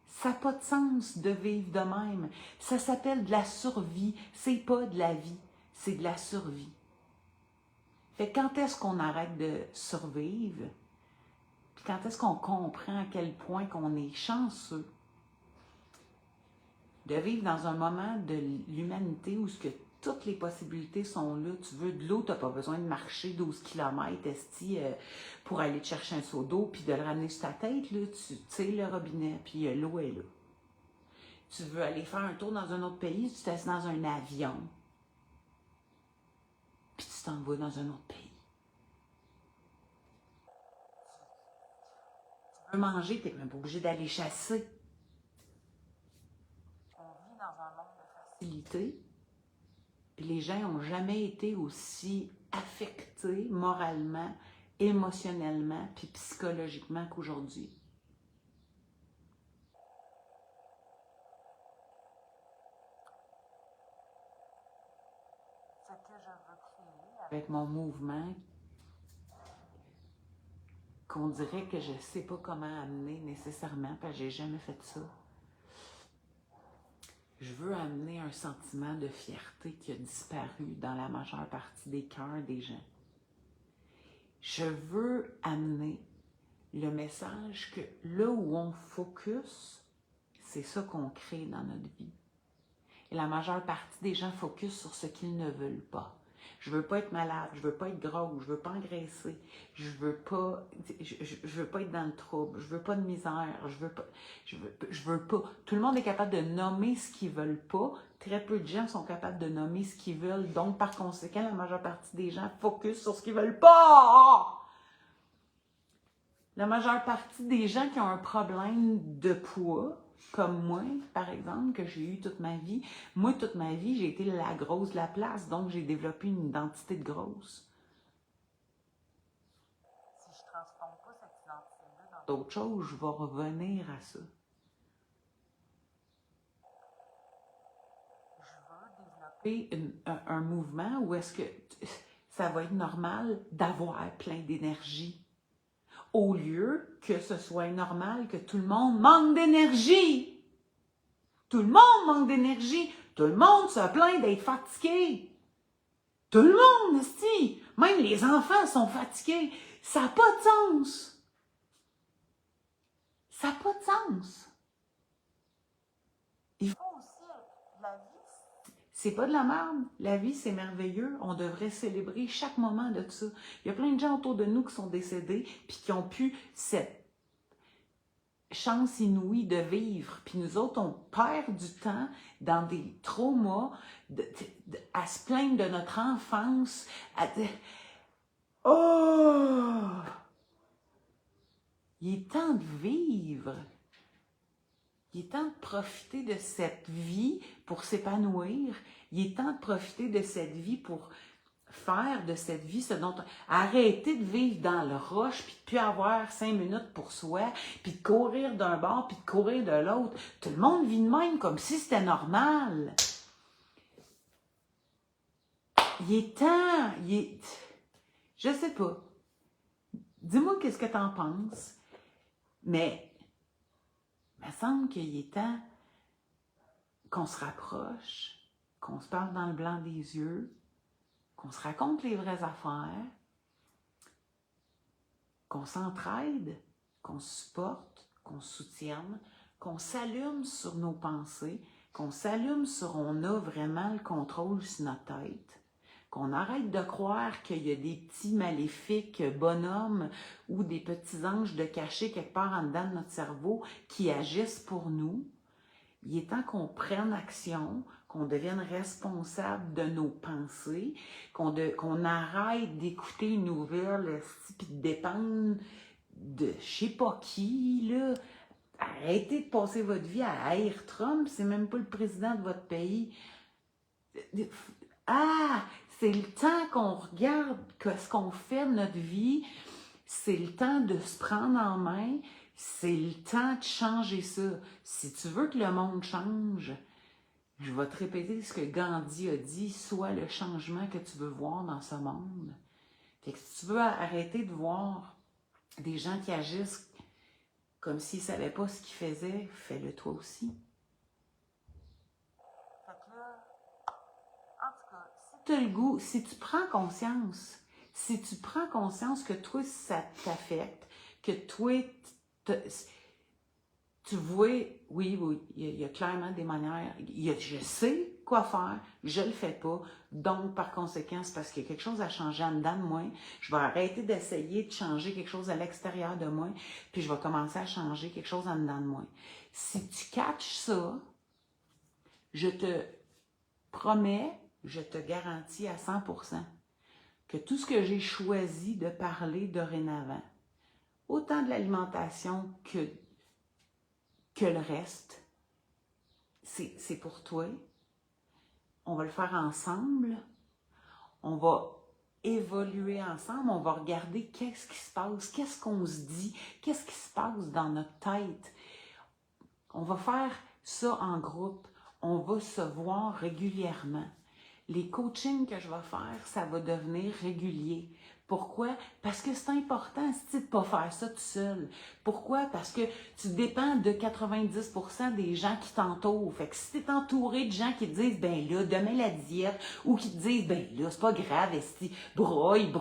Ça n'a pas de sens de vivre de même. Ça s'appelle de la survie. C'est pas de la vie, c'est de la survie. Fait que quand est-ce qu'on arrête de survivre? Puis quand est-ce qu'on comprend à quel point qu'on est chanceux de vivre dans un moment de l'humanité où ce que toutes les possibilités sont là. Tu veux de l'eau, tu n'as pas besoin de marcher 12 km pour aller te chercher un seau d'eau puis de le ramener sur ta tête. Là. Tu sais le robinet, puis l'eau est là. Tu veux aller faire un tour dans un autre pays, tu t'assis dans un avion, puis tu t'en vas dans un autre pays. Tu veux manger, tu n'es même pas obligé d'aller chasser. On vit dans un monde de facilité. Puis les gens n'ont jamais été aussi affectés moralement, émotionnellement, puis psychologiquement qu'aujourd'hui. Ce que je veux créer avec mon mouvement, qu'on dirait que je ne sais pas comment amener nécessairement, parce que je n'ai jamais fait ça. Je veux amener un sentiment de fierté qui a disparu dans la majeure partie des cœurs des gens. Je veux amener le message que là où on focus, c'est ça qu'on crée dans notre vie. Et la majeure partie des gens focus sur ce qu'ils ne veulent pas. Je veux pas être malade, je veux pas être grosse, je veux pas engraisser, je veux pas être dans le trouble, je veux pas de misère, je veux pas. Tout le monde est capable de nommer ce qu'ils veulent pas. Très peu de gens sont capables de nommer ce qu'ils veulent. Donc, par conséquent, la majeure partie des gens focus sur ce qu'ils veulent pas. La majeure partie des gens qui ont un problème de poids, comme moi, par exemple, que j'ai eu toute ma vie. Moi, toute ma vie, j'ai été la grosse de la place, donc j'ai développé une identité de grosse. Si je ne transforme pas cette identité-là dans d'autres choses, je vais revenir à ça. Je veux développer un mouvement où est-ce que ça va être normal d'avoir plein d'énergie. Au lieu que ce soit normal que tout le monde manque d'énergie. Tout le monde manque d'énergie. Tout le monde se plaint d'être fatigué. Tout le monde, si. Même les enfants sont fatigués. Ça n'a pas de sens. Ça n'a pas de sens. Il faut aussi la vie. C'est pas de la merde. La vie, c'est merveilleux. On devrait célébrer chaque moment de ça. Il y a plein de gens autour de nous qui sont décédés puis qui ont pu cette chance inouïe de vivre. Puis nous autres, on perd du temps dans des traumas, à se plaindre de notre enfance. Oh! Il est temps de vivre. Il est temps de profiter de cette vie pour s'épanouir. Il est temps de profiter de cette vie pour faire de cette vie ce dont arrêter de vivre dans le rush puis de plus avoir 5 minutes pour soi puis de courir d'un bord puis de courir de l'autre. Tout le monde vit de même comme si c'était normal. Il est temps, je sais pas. Dis-moi qu'est-ce que t'en penses. Mais il me semble qu'il est temps qu'on se rapproche, qu'on se parle dans le blanc des yeux, qu'on se raconte les vraies affaires, qu'on s'entraide, qu'on se supporte, qu'on se soutienne, qu'on s'allume sur nos pensées, qu'on s'allume sur on a vraiment le contrôle sur notre tête, qu'on arrête de croire qu'il y a des petits maléfiques bonhommes ou des petits anges de cachés quelque part en dedans de notre cerveau qui agissent pour nous. Il est temps qu'on prenne action, qu'on devienne responsable de nos pensées, qu'on arrête d'écouter une nouvelle et de dépendre de je sais pas qui, là. Arrêtez de passer votre vie à haïr Trump, c'est même pas le président de votre pays. Ah, c'est le temps qu'on regarde que ce qu'on fait de notre vie, c'est le temps de se prendre en main, c'est le temps de changer ça. Si tu veux que le monde change, je vais te répéter ce que Gandhi a dit, sois le changement que tu veux voir dans ce monde. Fait que si tu veux arrêter de voir des gens qui agissent comme s'ils ne savaient pas ce qu'ils faisaient, fais-le toi aussi. Fait que là, en tout cas, si tu as le goût, si tu prends conscience que toi, ça t'affecte, que toi, tu vois, oui, il y a clairement des manières, je sais quoi faire, je le fais pas, donc par conséquent, c'est parce qu'il y a quelque chose à changer en dedans de moi, je vais arrêter d'essayer de changer quelque chose à l'extérieur de moi, puis je vais commencer à changer quelque chose en dedans de moi. Si tu catches ça, je te promets, je te garantis à 100% que tout ce que j'ai choisi de parler dorénavant, autant de l'alimentation que le reste, c'est pour toi. On va le faire ensemble. On va évoluer ensemble. On va regarder qu'est-ce qui se passe, qu'est-ce qu'on se dit, qu'est-ce qui se passe dans notre tête. On va faire ça en groupe. On va se voir régulièrement. Les coachings que je vais faire, ça va devenir régulier. Pourquoi? Parce que c'est important de ne pas faire ça tout seul. Pourquoi? Parce que tu dépends de 90% des gens qui t'entourent. Fait que si tu es entouré de gens qui te disent, ben là, demain la diète, ou qui te disent, ben là, c'est pas grave, esti, broye,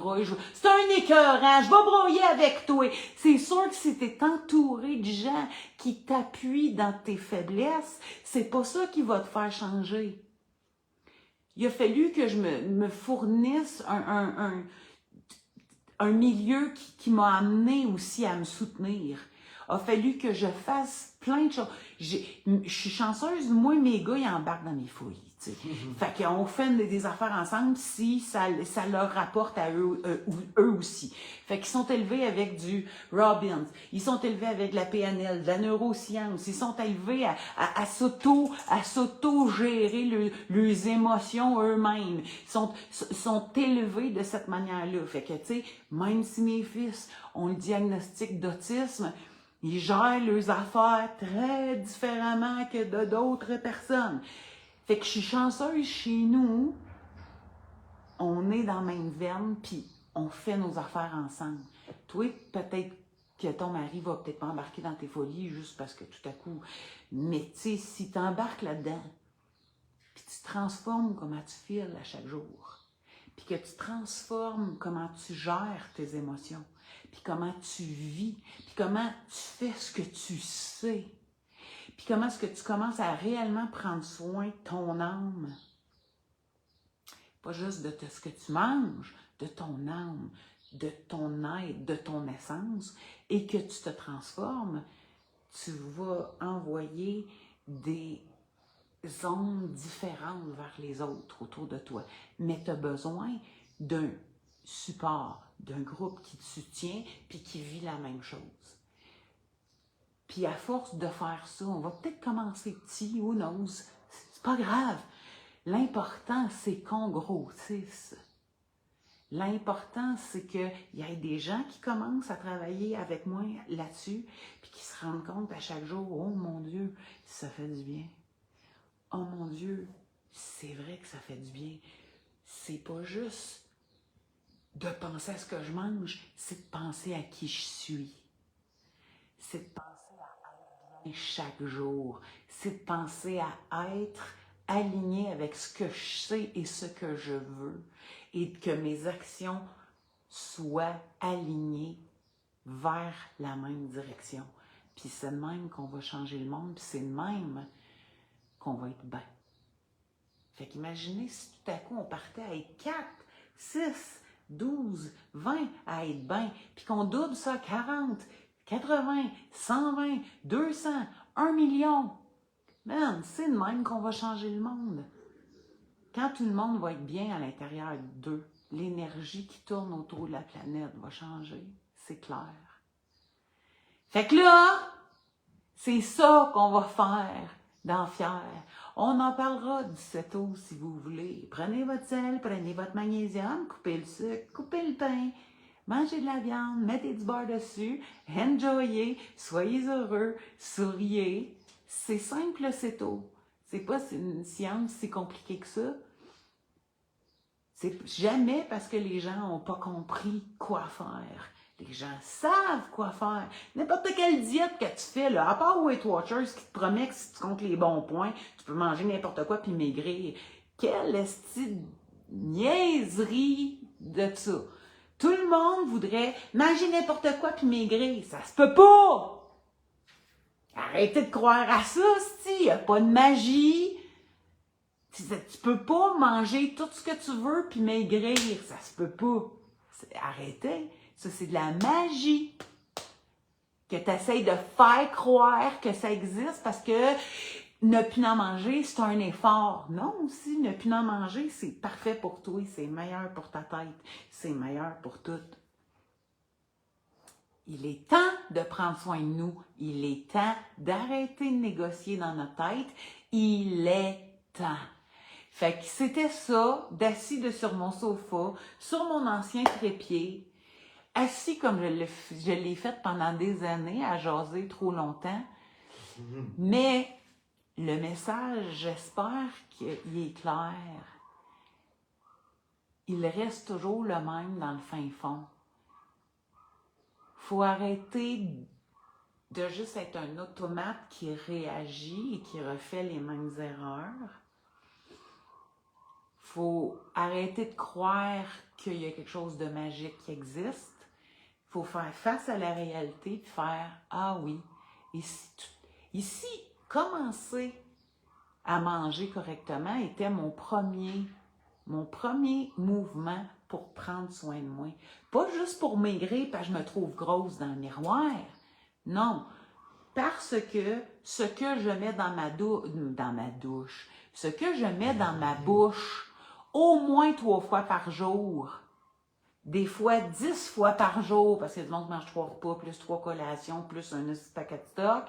c'est un écœurant, je vais broyer avec toi. C'est sûr que si tu es entouré de gens qui t'appuient dans tes faiblesses, c'est pas ça qui va te faire changer. Il a fallu que je me fournisse un milieu qui m'a amené aussi à me soutenir. Il a fallu que je fasse plein de choses. Je suis chanceuse, moi, mes gars, ils embarquent dans mes folies. Fait qu'on fait des affaires ensemble si ça leur rapporte à eux aussi. Fait qu'ils sont élevés avec du Robbins, ils sont élevés avec la PNL, de la neuroscience, ils sont élevés à s'auto-gérer leurs émotions eux-mêmes. Ils sont élevés de cette manière-là. Fait que, tu sais, même si mes fils ont le diagnostic d'autisme, ils gèrent leurs affaires très différemment que d'autres personnes. Fait que je suis chanceuse chez nous, on est dans la même veine, puis on fait nos affaires ensemble. Toi, peut-être que ton mari va peut-être pas embarquer dans tes folies juste parce que tout à coup, mais tu sais, si tu embarques là-dedans, puis tu transformes comment tu files à chaque jour, puis que tu transformes comment tu gères tes émotions, puis comment tu vis, puis comment tu fais ce que tu sais, puis comment est-ce que tu commences à réellement prendre soin de ton âme. Pas juste de ce que tu manges, de ton âme, de ton être, de ton essence, et que tu te transformes, tu vas envoyer des ondes différentes vers les autres autour de toi. Mais tu as besoin d'un support, d'un groupe qui te soutient puis qui vit la même chose. Puis à force de faire ça, on va peut-être commencer petit, who knows, c'est pas grave. L'important, c'est qu'on grossisse. L'important, c'est qu'il y ait des gens qui commencent à travailler avec moi là-dessus, puis qui se rendent compte à chaque jour, oh mon Dieu, ça fait du bien. Oh mon Dieu, c'est vrai que ça fait du bien. C'est pas juste de penser à ce que je mange, c'est de penser à qui je suis. C'est de penser à être bien chaque jour. C'est de penser à être aligné avec ce que je sais et ce que je veux. Et que mes actions soient alignées vers la même direction. Puis c'est de même qu'on va changer le monde, puis c'est de même qu'on va être bien. Fait qu'imaginez si tout à coup on partait à être 4, 6, 12, 20 à être bien, puis qu'on double ça à 40, 80, 120, 200, 1 million. Man, c'est de même qu'on va changer le monde. Quand tout le monde va être bien à l'intérieur d'eux, l'énergie qui tourne autour de la planète va changer, c'est clair. Fait que là, C'est ça qu'on va faire dans Fier. On en parlera du CETO si vous voulez. Prenez votre sel, prenez votre magnésium, coupez le sucre, coupez le pain, mangez de la viande, mettez du beurre dessus, enjoyez, soyez heureux, souriez. C'est simple le CETO. C'est pas une science si compliquée que ça. C'est jamais parce que les gens n'ont pas compris quoi faire. Les gens savent quoi faire. N'importe quelle diète que tu fais, là, à part Weight Watchers qui te promet que si tu comptes les bons points, tu peux manger n'importe quoi puis maigrir. Quelle esti de niaiserie de ça. Tout le monde voudrait manger n'importe quoi puis maigrir. Ça se peut pas! Arrêtez de croire à ça, il n'y a pas de magie. Tu peux pas manger tout ce que tu veux puis maigrir. Ça se peut pas. Arrêtez. Ça, c'est de la magie que tu essaies de faire croire que ça existe parce que ne plus en manger, c'est un effort. Non, aussi, ne plus en manger, c'est parfait pour toi, c'est meilleur pour ta tête, c'est meilleur pour tout. Il est temps de prendre soin de nous. Il est temps d'arrêter de négocier dans notre tête. Il est temps. Fait que c'était ça, d'assis sur mon sofa, sur mon ancien trépied, assis comme je l'ai fait pendant des années, à jaser trop longtemps. Mais le message, j'espère qu'il est clair. Il reste toujours le même dans le fin fond. Faut arrêter de juste être un automate qui réagit et qui refait les mêmes erreurs. Faut arrêter de croire qu'il y a quelque chose de magique qui existe. Faut faire face à la réalité et faire « Ah oui, ici, commencer à manger correctement était mon premier mouvement pour prendre soin de moi. Pas juste pour maigrir parce que je me trouve grosse dans le miroir. Non, parce que ce que je mets dans ma douche, ce que je mets dans ma bouche, au moins 3 fois par jour, des fois 10 fois par jour, parce que tout le monde mange 3 repas, plus 3 collations, plus un paquet de stock.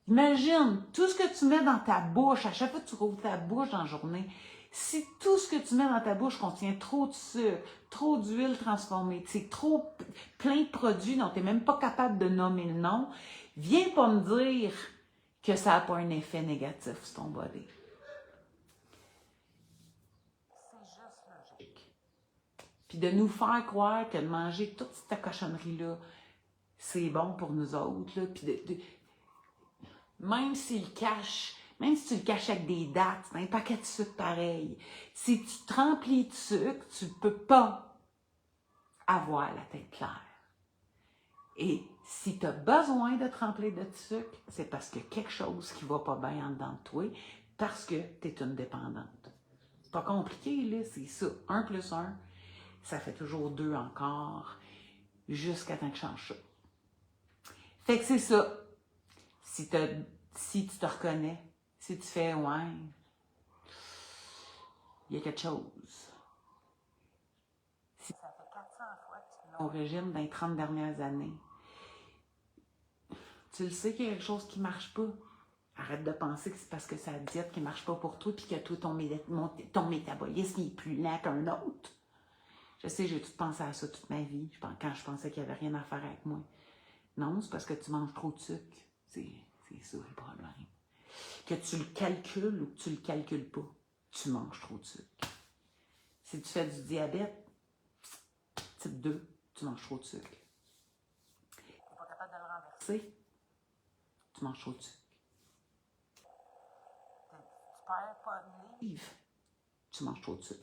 Imagine, tout ce que tu mets dans ta bouche, à chaque fois que tu rouvres ta bouche dans la journée, si tout ce que tu mets dans ta bouche contient trop de sucre, trop d'huile transformée, c'est trop plein de produits dont tu n'es même pas capable de nommer le nom, viens pas me dire que ça n'a pas un effet négatif sur ton body. C'est juste logique. Puis de nous faire croire que de manger toute cette cochonnerie-là, c'est bon pour nous autres, là, puis même si tu le caches avec des dates, un paquet de sucre pareil, si tu te remplis de sucre, tu ne peux pas avoir la tête claire. Et si tu as besoin de te remplir de sucre, c'est parce qu'il y a quelque chose qui ne va pas bien en dedans de toi, parce que tu es une dépendante. C'est pas compliqué, là, c'est ça. 1 plus 1, ça fait toujours 2 encore, jusqu'à temps que je change ça. Fait que c'est ça. Si tu te reconnais, si tu fais « ouais », il y a quelque chose. Si ça fait 400 fois que tu te mets au régime dans les 30 dernières années, tu le sais qu'il y a quelque chose qui ne marche pas. Arrête de penser que c'est parce que c'est la diète qui ne marche pas pour toi et que toi, ton métabolisme est plus lent qu'un autre. Je sais, j'ai tout pensé à ça toute ma vie, quand je pensais qu'il n'y avait rien à faire avec moi. Non, c'est parce que tu manges trop de sucre. C'est ça le problème. Que tu le calcules ou que tu le calcules pas, tu manges trop de sucre. Si tu fais du diabète, type 2, tu manges trop de sucre. Tu n'es pas capable de le renverser, tu manges trop de sucre. Tu perds pas de livre, tu manges trop de sucre.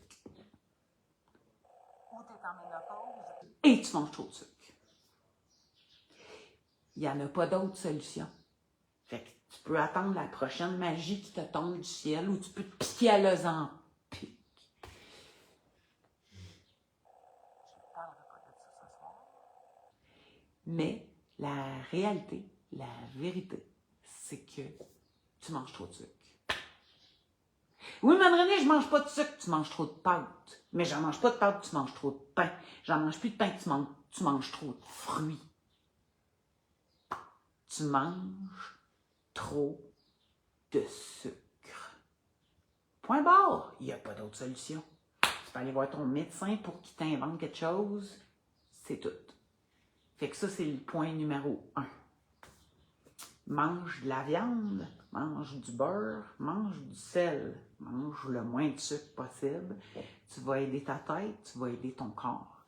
Ou tu es en ménopause et tu manges trop de sucre. Il n'y en a pas d'autre solution. Fait que tu peux attendre la prochaine magie qui te tombe du ciel ou tu peux te piquer à l'Ozempic. Je ne parlerai pas de ça ce soir. Mais la réalité, la vérité, c'est que tu manges trop de sucre. Oui, mais René, je mange pas de sucre, tu manges trop de pâtes. Mais j'en mange pas de pâtes, tu manges trop de pain. J'en mange plus de pain, tu manges trop de fruits. Tu manges trop de sucre. Point barre, il n'y a pas d'autre solution. Tu peux aller voir ton médecin pour qu'il t'invente quelque chose, c'est tout. Fait que ça, c'est le point numéro 1. Mange de la viande, mange du beurre, mange du sel, mange le moins de sucre possible. Tu vas aider ta tête, tu vas aider ton corps.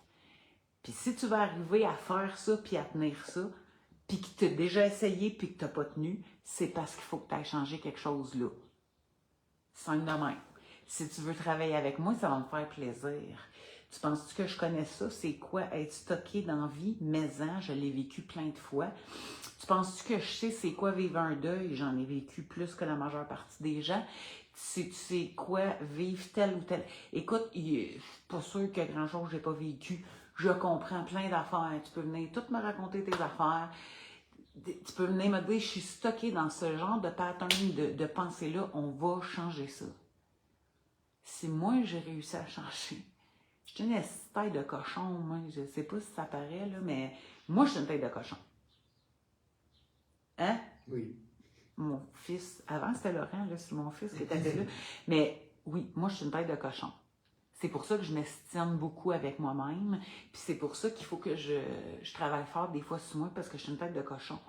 Puis si tu vas arriver à faire ça, puis à tenir ça, puis que tu as déjà essayé, puis que tu n'as pas tenu, c'est parce qu'il faut que tu ailles changer quelque chose là. Simple de même. Si tu veux travailler avec moi, ça va me faire plaisir. Tu penses-tu que je connais ça? C'est quoi être stocké dans la vie? Mais-en, je l'ai vécu plein de fois. Tu penses-tu que je sais c'est quoi vivre un deuil? J'en ai vécu plus que la majeure partie des gens. Tu sais quoi vivre tel ou tel? Écoute, je suis pas sûre que grand-chose j'ai pas vécu. Je comprends plein d'affaires. Tu peux venir tout me raconter tes affaires. Tu peux venir me dire, je suis stocké dans ce genre de pattern de pensée-là. On va changer ça. Si moi, j'ai réussi à changer... Je suis une tête de cochon, moi. Je ne sais pas si ça paraît, là, mais moi, je suis une tête de cochon. Hein? Oui. Mon fils, avant c'était Laurent, là, c'est mon fils qui était là. Mais oui, moi, je suis une tête de cochon. C'est pour ça que je m'estime beaucoup avec moi-même. Puis c'est pour ça qu'il faut que je travaille fort des fois sur moi parce que je suis une tête de cochon.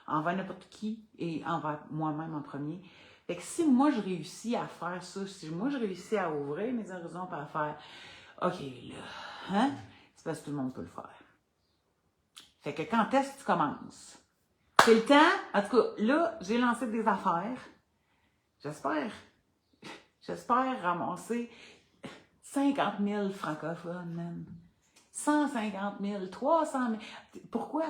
Envers n'importe qui et envers moi-même en premier. Fait que si moi, je réussis à faire ça, si moi, je réussis à ouvrir mes horizons et à faire OK, là, hein? C'est parce que tout le monde peut le faire. Fait que quand est-ce que tu commences? C'est le temps. En tout cas, là, j'ai lancé des affaires. J'espère ramasser 50 000 francophones, man. 150 000, 300 000. Pourquoi?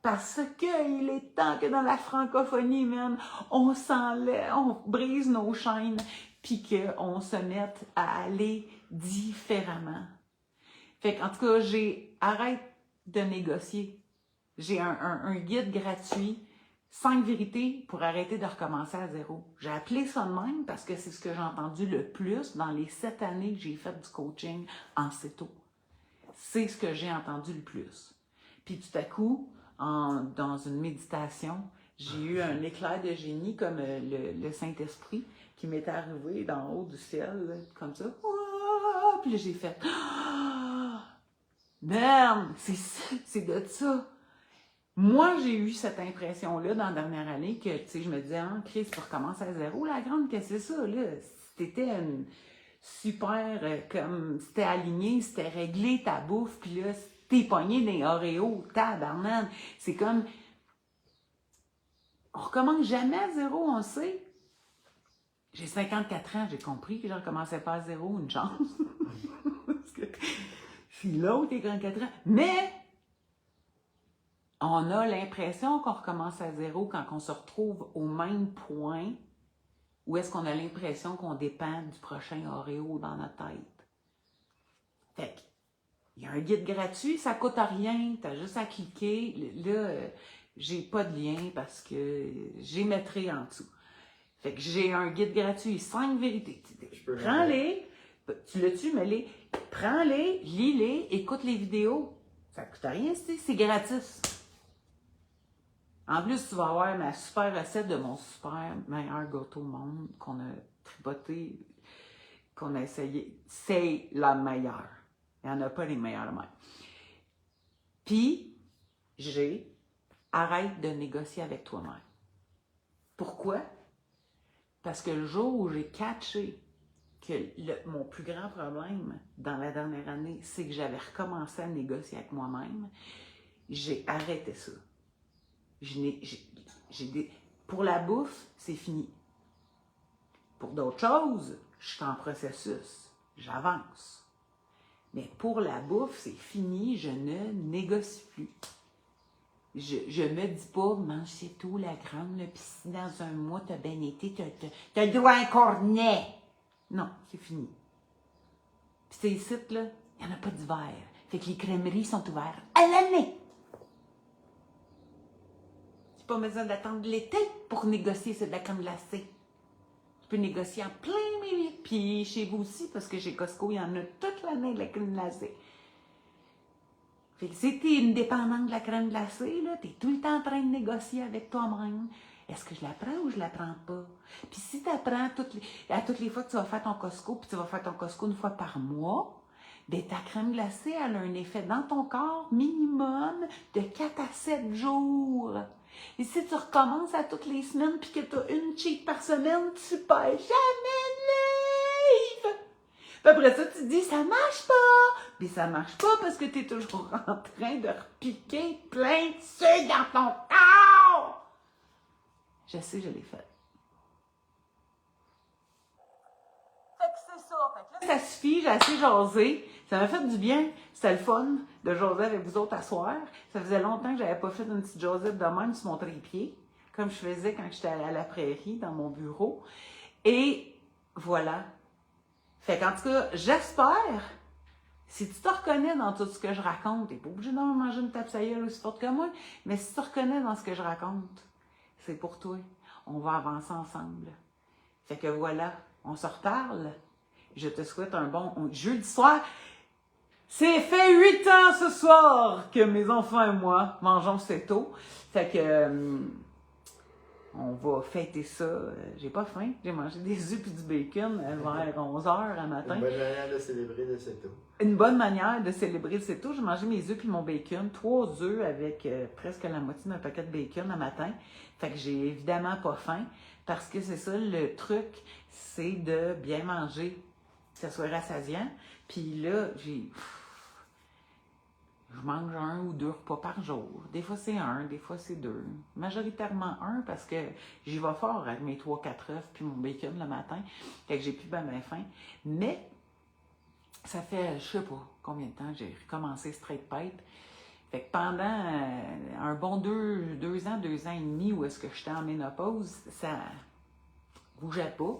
Parce qu'il est temps que dans la francophonie, man, on s'enlève, on brise nos chaînes, puis qu'on se mette à aller différemment. Fait qu'en tout cas, arrête de négocier. J'ai un guide gratuit, 5 vérités pour arrêter de recommencer à zéro. J'ai appelé ça de même parce que c'est ce que j'ai entendu le plus dans les 7 années que j'ai fait du coaching en CETO. C'est ce que j'ai entendu le plus. Puis tout à coup, dans une méditation, j'ai eu un éclair de génie comme le Saint-Esprit qui m'était arrivé d'en haut du ciel, là, comme ça. Puis là, j'ai fait merde, c'est de ça. Moi, j'ai eu cette impression-là dans la dernière année que, tu sais, je me disais, Chris, tu recommences à zéro, la grande, qu'est-ce que c'est ça, là? C'était une super, comme, c'était aligné, c'était réglé ta bouffe, puis là, t'es pogné des Oreos, tabarnane. C'est comme, on recommence jamais à zéro, on le sait. J'ai 54 ans, j'ai compris que je recommençais pas à zéro, une chance. Parce que si l'autre est 44 ans. Mais on a l'impression qu'on recommence à zéro quand on se retrouve au même point ou est-ce qu'on a l'impression qu'on dépend du prochain Oreo dans notre tête. Fait il y a un guide gratuit, ça coûte rien, tu as juste à cliquer. Là, j'ai pas de lien parce que j'y mettrai en dessous. Fait que j'ai un guide gratuit, 5 vérités. Prends-les, tu l'as-tu, mais prends-les, lis-les, écoute les vidéos. Ça coûte rien, c'est gratis. En plus, tu vas avoir ma super recette de mon super meilleur gâteau au monde qu'on a tripoté, qu'on a essayé. C'est la meilleure. Il n'y en a pas les meilleures même. Puis, arrête de négocier avec toi-même. Pourquoi? Parce que le jour où j'ai catché que mon plus grand problème dans la dernière année, c'est que j'avais recommencé à négocier avec moi-même, j'ai arrêté ça. Pour la bouffe, c'est fini. Pour d'autres choses, je suis en processus. J'avance. Mais pour la bouffe, c'est fini. Je ne négocie plus. Je me dis pas, mange c'est tout, la grande, puis si dans un mois, t'as bien été, t'as le droit à un cornet. Non, c'est fini. Puis ces sites, là, il n'y en a pas d'hiver. Fait que les crèmeries sont ouvertes à l'année. J'ai pas besoin d'attendre l'été pour négocier sur de la crème glacée. Je peux négocier en plein milieu. Puis chez vous aussi, parce que chez Costco, il y en a toute l'année de la crème glacée. Fait que si t'es une dépendante de la crème glacée, là, t'es tout le temps en train de négocier avec toi-même. est-ce que je la prends ou je la prends pas? Puis si tu apprends à toutes les fois que tu vas faire ton Costco, puis tu vas faire ton Costco une fois par mois, bien, ta crème glacée, elle a un effet dans ton corps minimum de 4 à 7 jours. Et si tu recommences à toutes les semaines puis que tu as une cheat par semaine, tu perds jamais de livre. Puis après ça, tu te dis, ça marche pas. Puis ça marche pas parce que tu es toujours en train de repiquer plein de sucre dans ton corps. Je sais, je l'ai fait. Fait que c'est ça. Fait que là, ça suffit, j'ai assez jasé. Ça m'a fait du bien. C'était le fun de jaser avec vous autres à soir. Ça faisait longtemps que j'avais pas fait une petite jasette de même sur mon trépied, comme je faisais quand j'étais à la prairie, dans mon bureau. Et voilà. Fait qu'en tout cas, j'espère, si tu te reconnais dans tout ce que je raconte, t'es pas obligé de manger une tape saïeule aussi forte que moi, mais si tu te reconnais dans ce que je raconte, c'est pour toi. On va avancer ensemble. Fait que voilà, on se reparle. Je te souhaite un bon jeudi soir. C'est fait 8 ans ce soir que mes enfants et moi mangeons ces tôt. Fait que on va fêter ça. J'ai pas faim. J'ai mangé des œufs et du bacon vers 11h à matin. Une bonne manière de célébrer de cette eau. Une bonne manière de célébrer le CETO. J'ai mangé mes œufs puis mon bacon. 3 œufs avec presque la moitié d'un paquet de bacon à matin. Fait que j'ai évidemment pas faim. Parce que c'est ça, le truc, c'est de bien manger, que ça soit rassasiant. Puis là, je mange 1 ou 2 repas par jour. Des fois, c'est 1, des fois, c'est 2. Majoritairement 1 parce que j'y vais fort avec mes 3-4 œufs puis mon bacon le matin. Fait que j'ai plus ben faim. Mais ça fait, je sais pas combien de temps j'ai recommencé straight pipe. Fait que pendant un bon 2 ans, 2 ans et demi où est-ce que j'étais en ménopause, ça bougeait pas.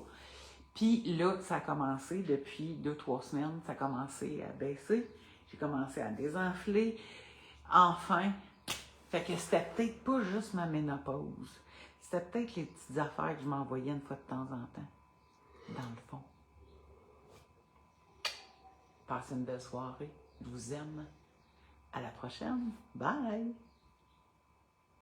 Puis là, ça a commencé depuis 2-3 semaines, ça a commencé à baisser. J'ai commencé à désenfler. Enfin, fait que c'était peut-être pas juste ma ménopause. C'était peut-être les petites affaires que je m'envoyais une fois de temps en temps, dans le fond. Passez une belle soirée. Je vous aime. À la prochaine. Bye!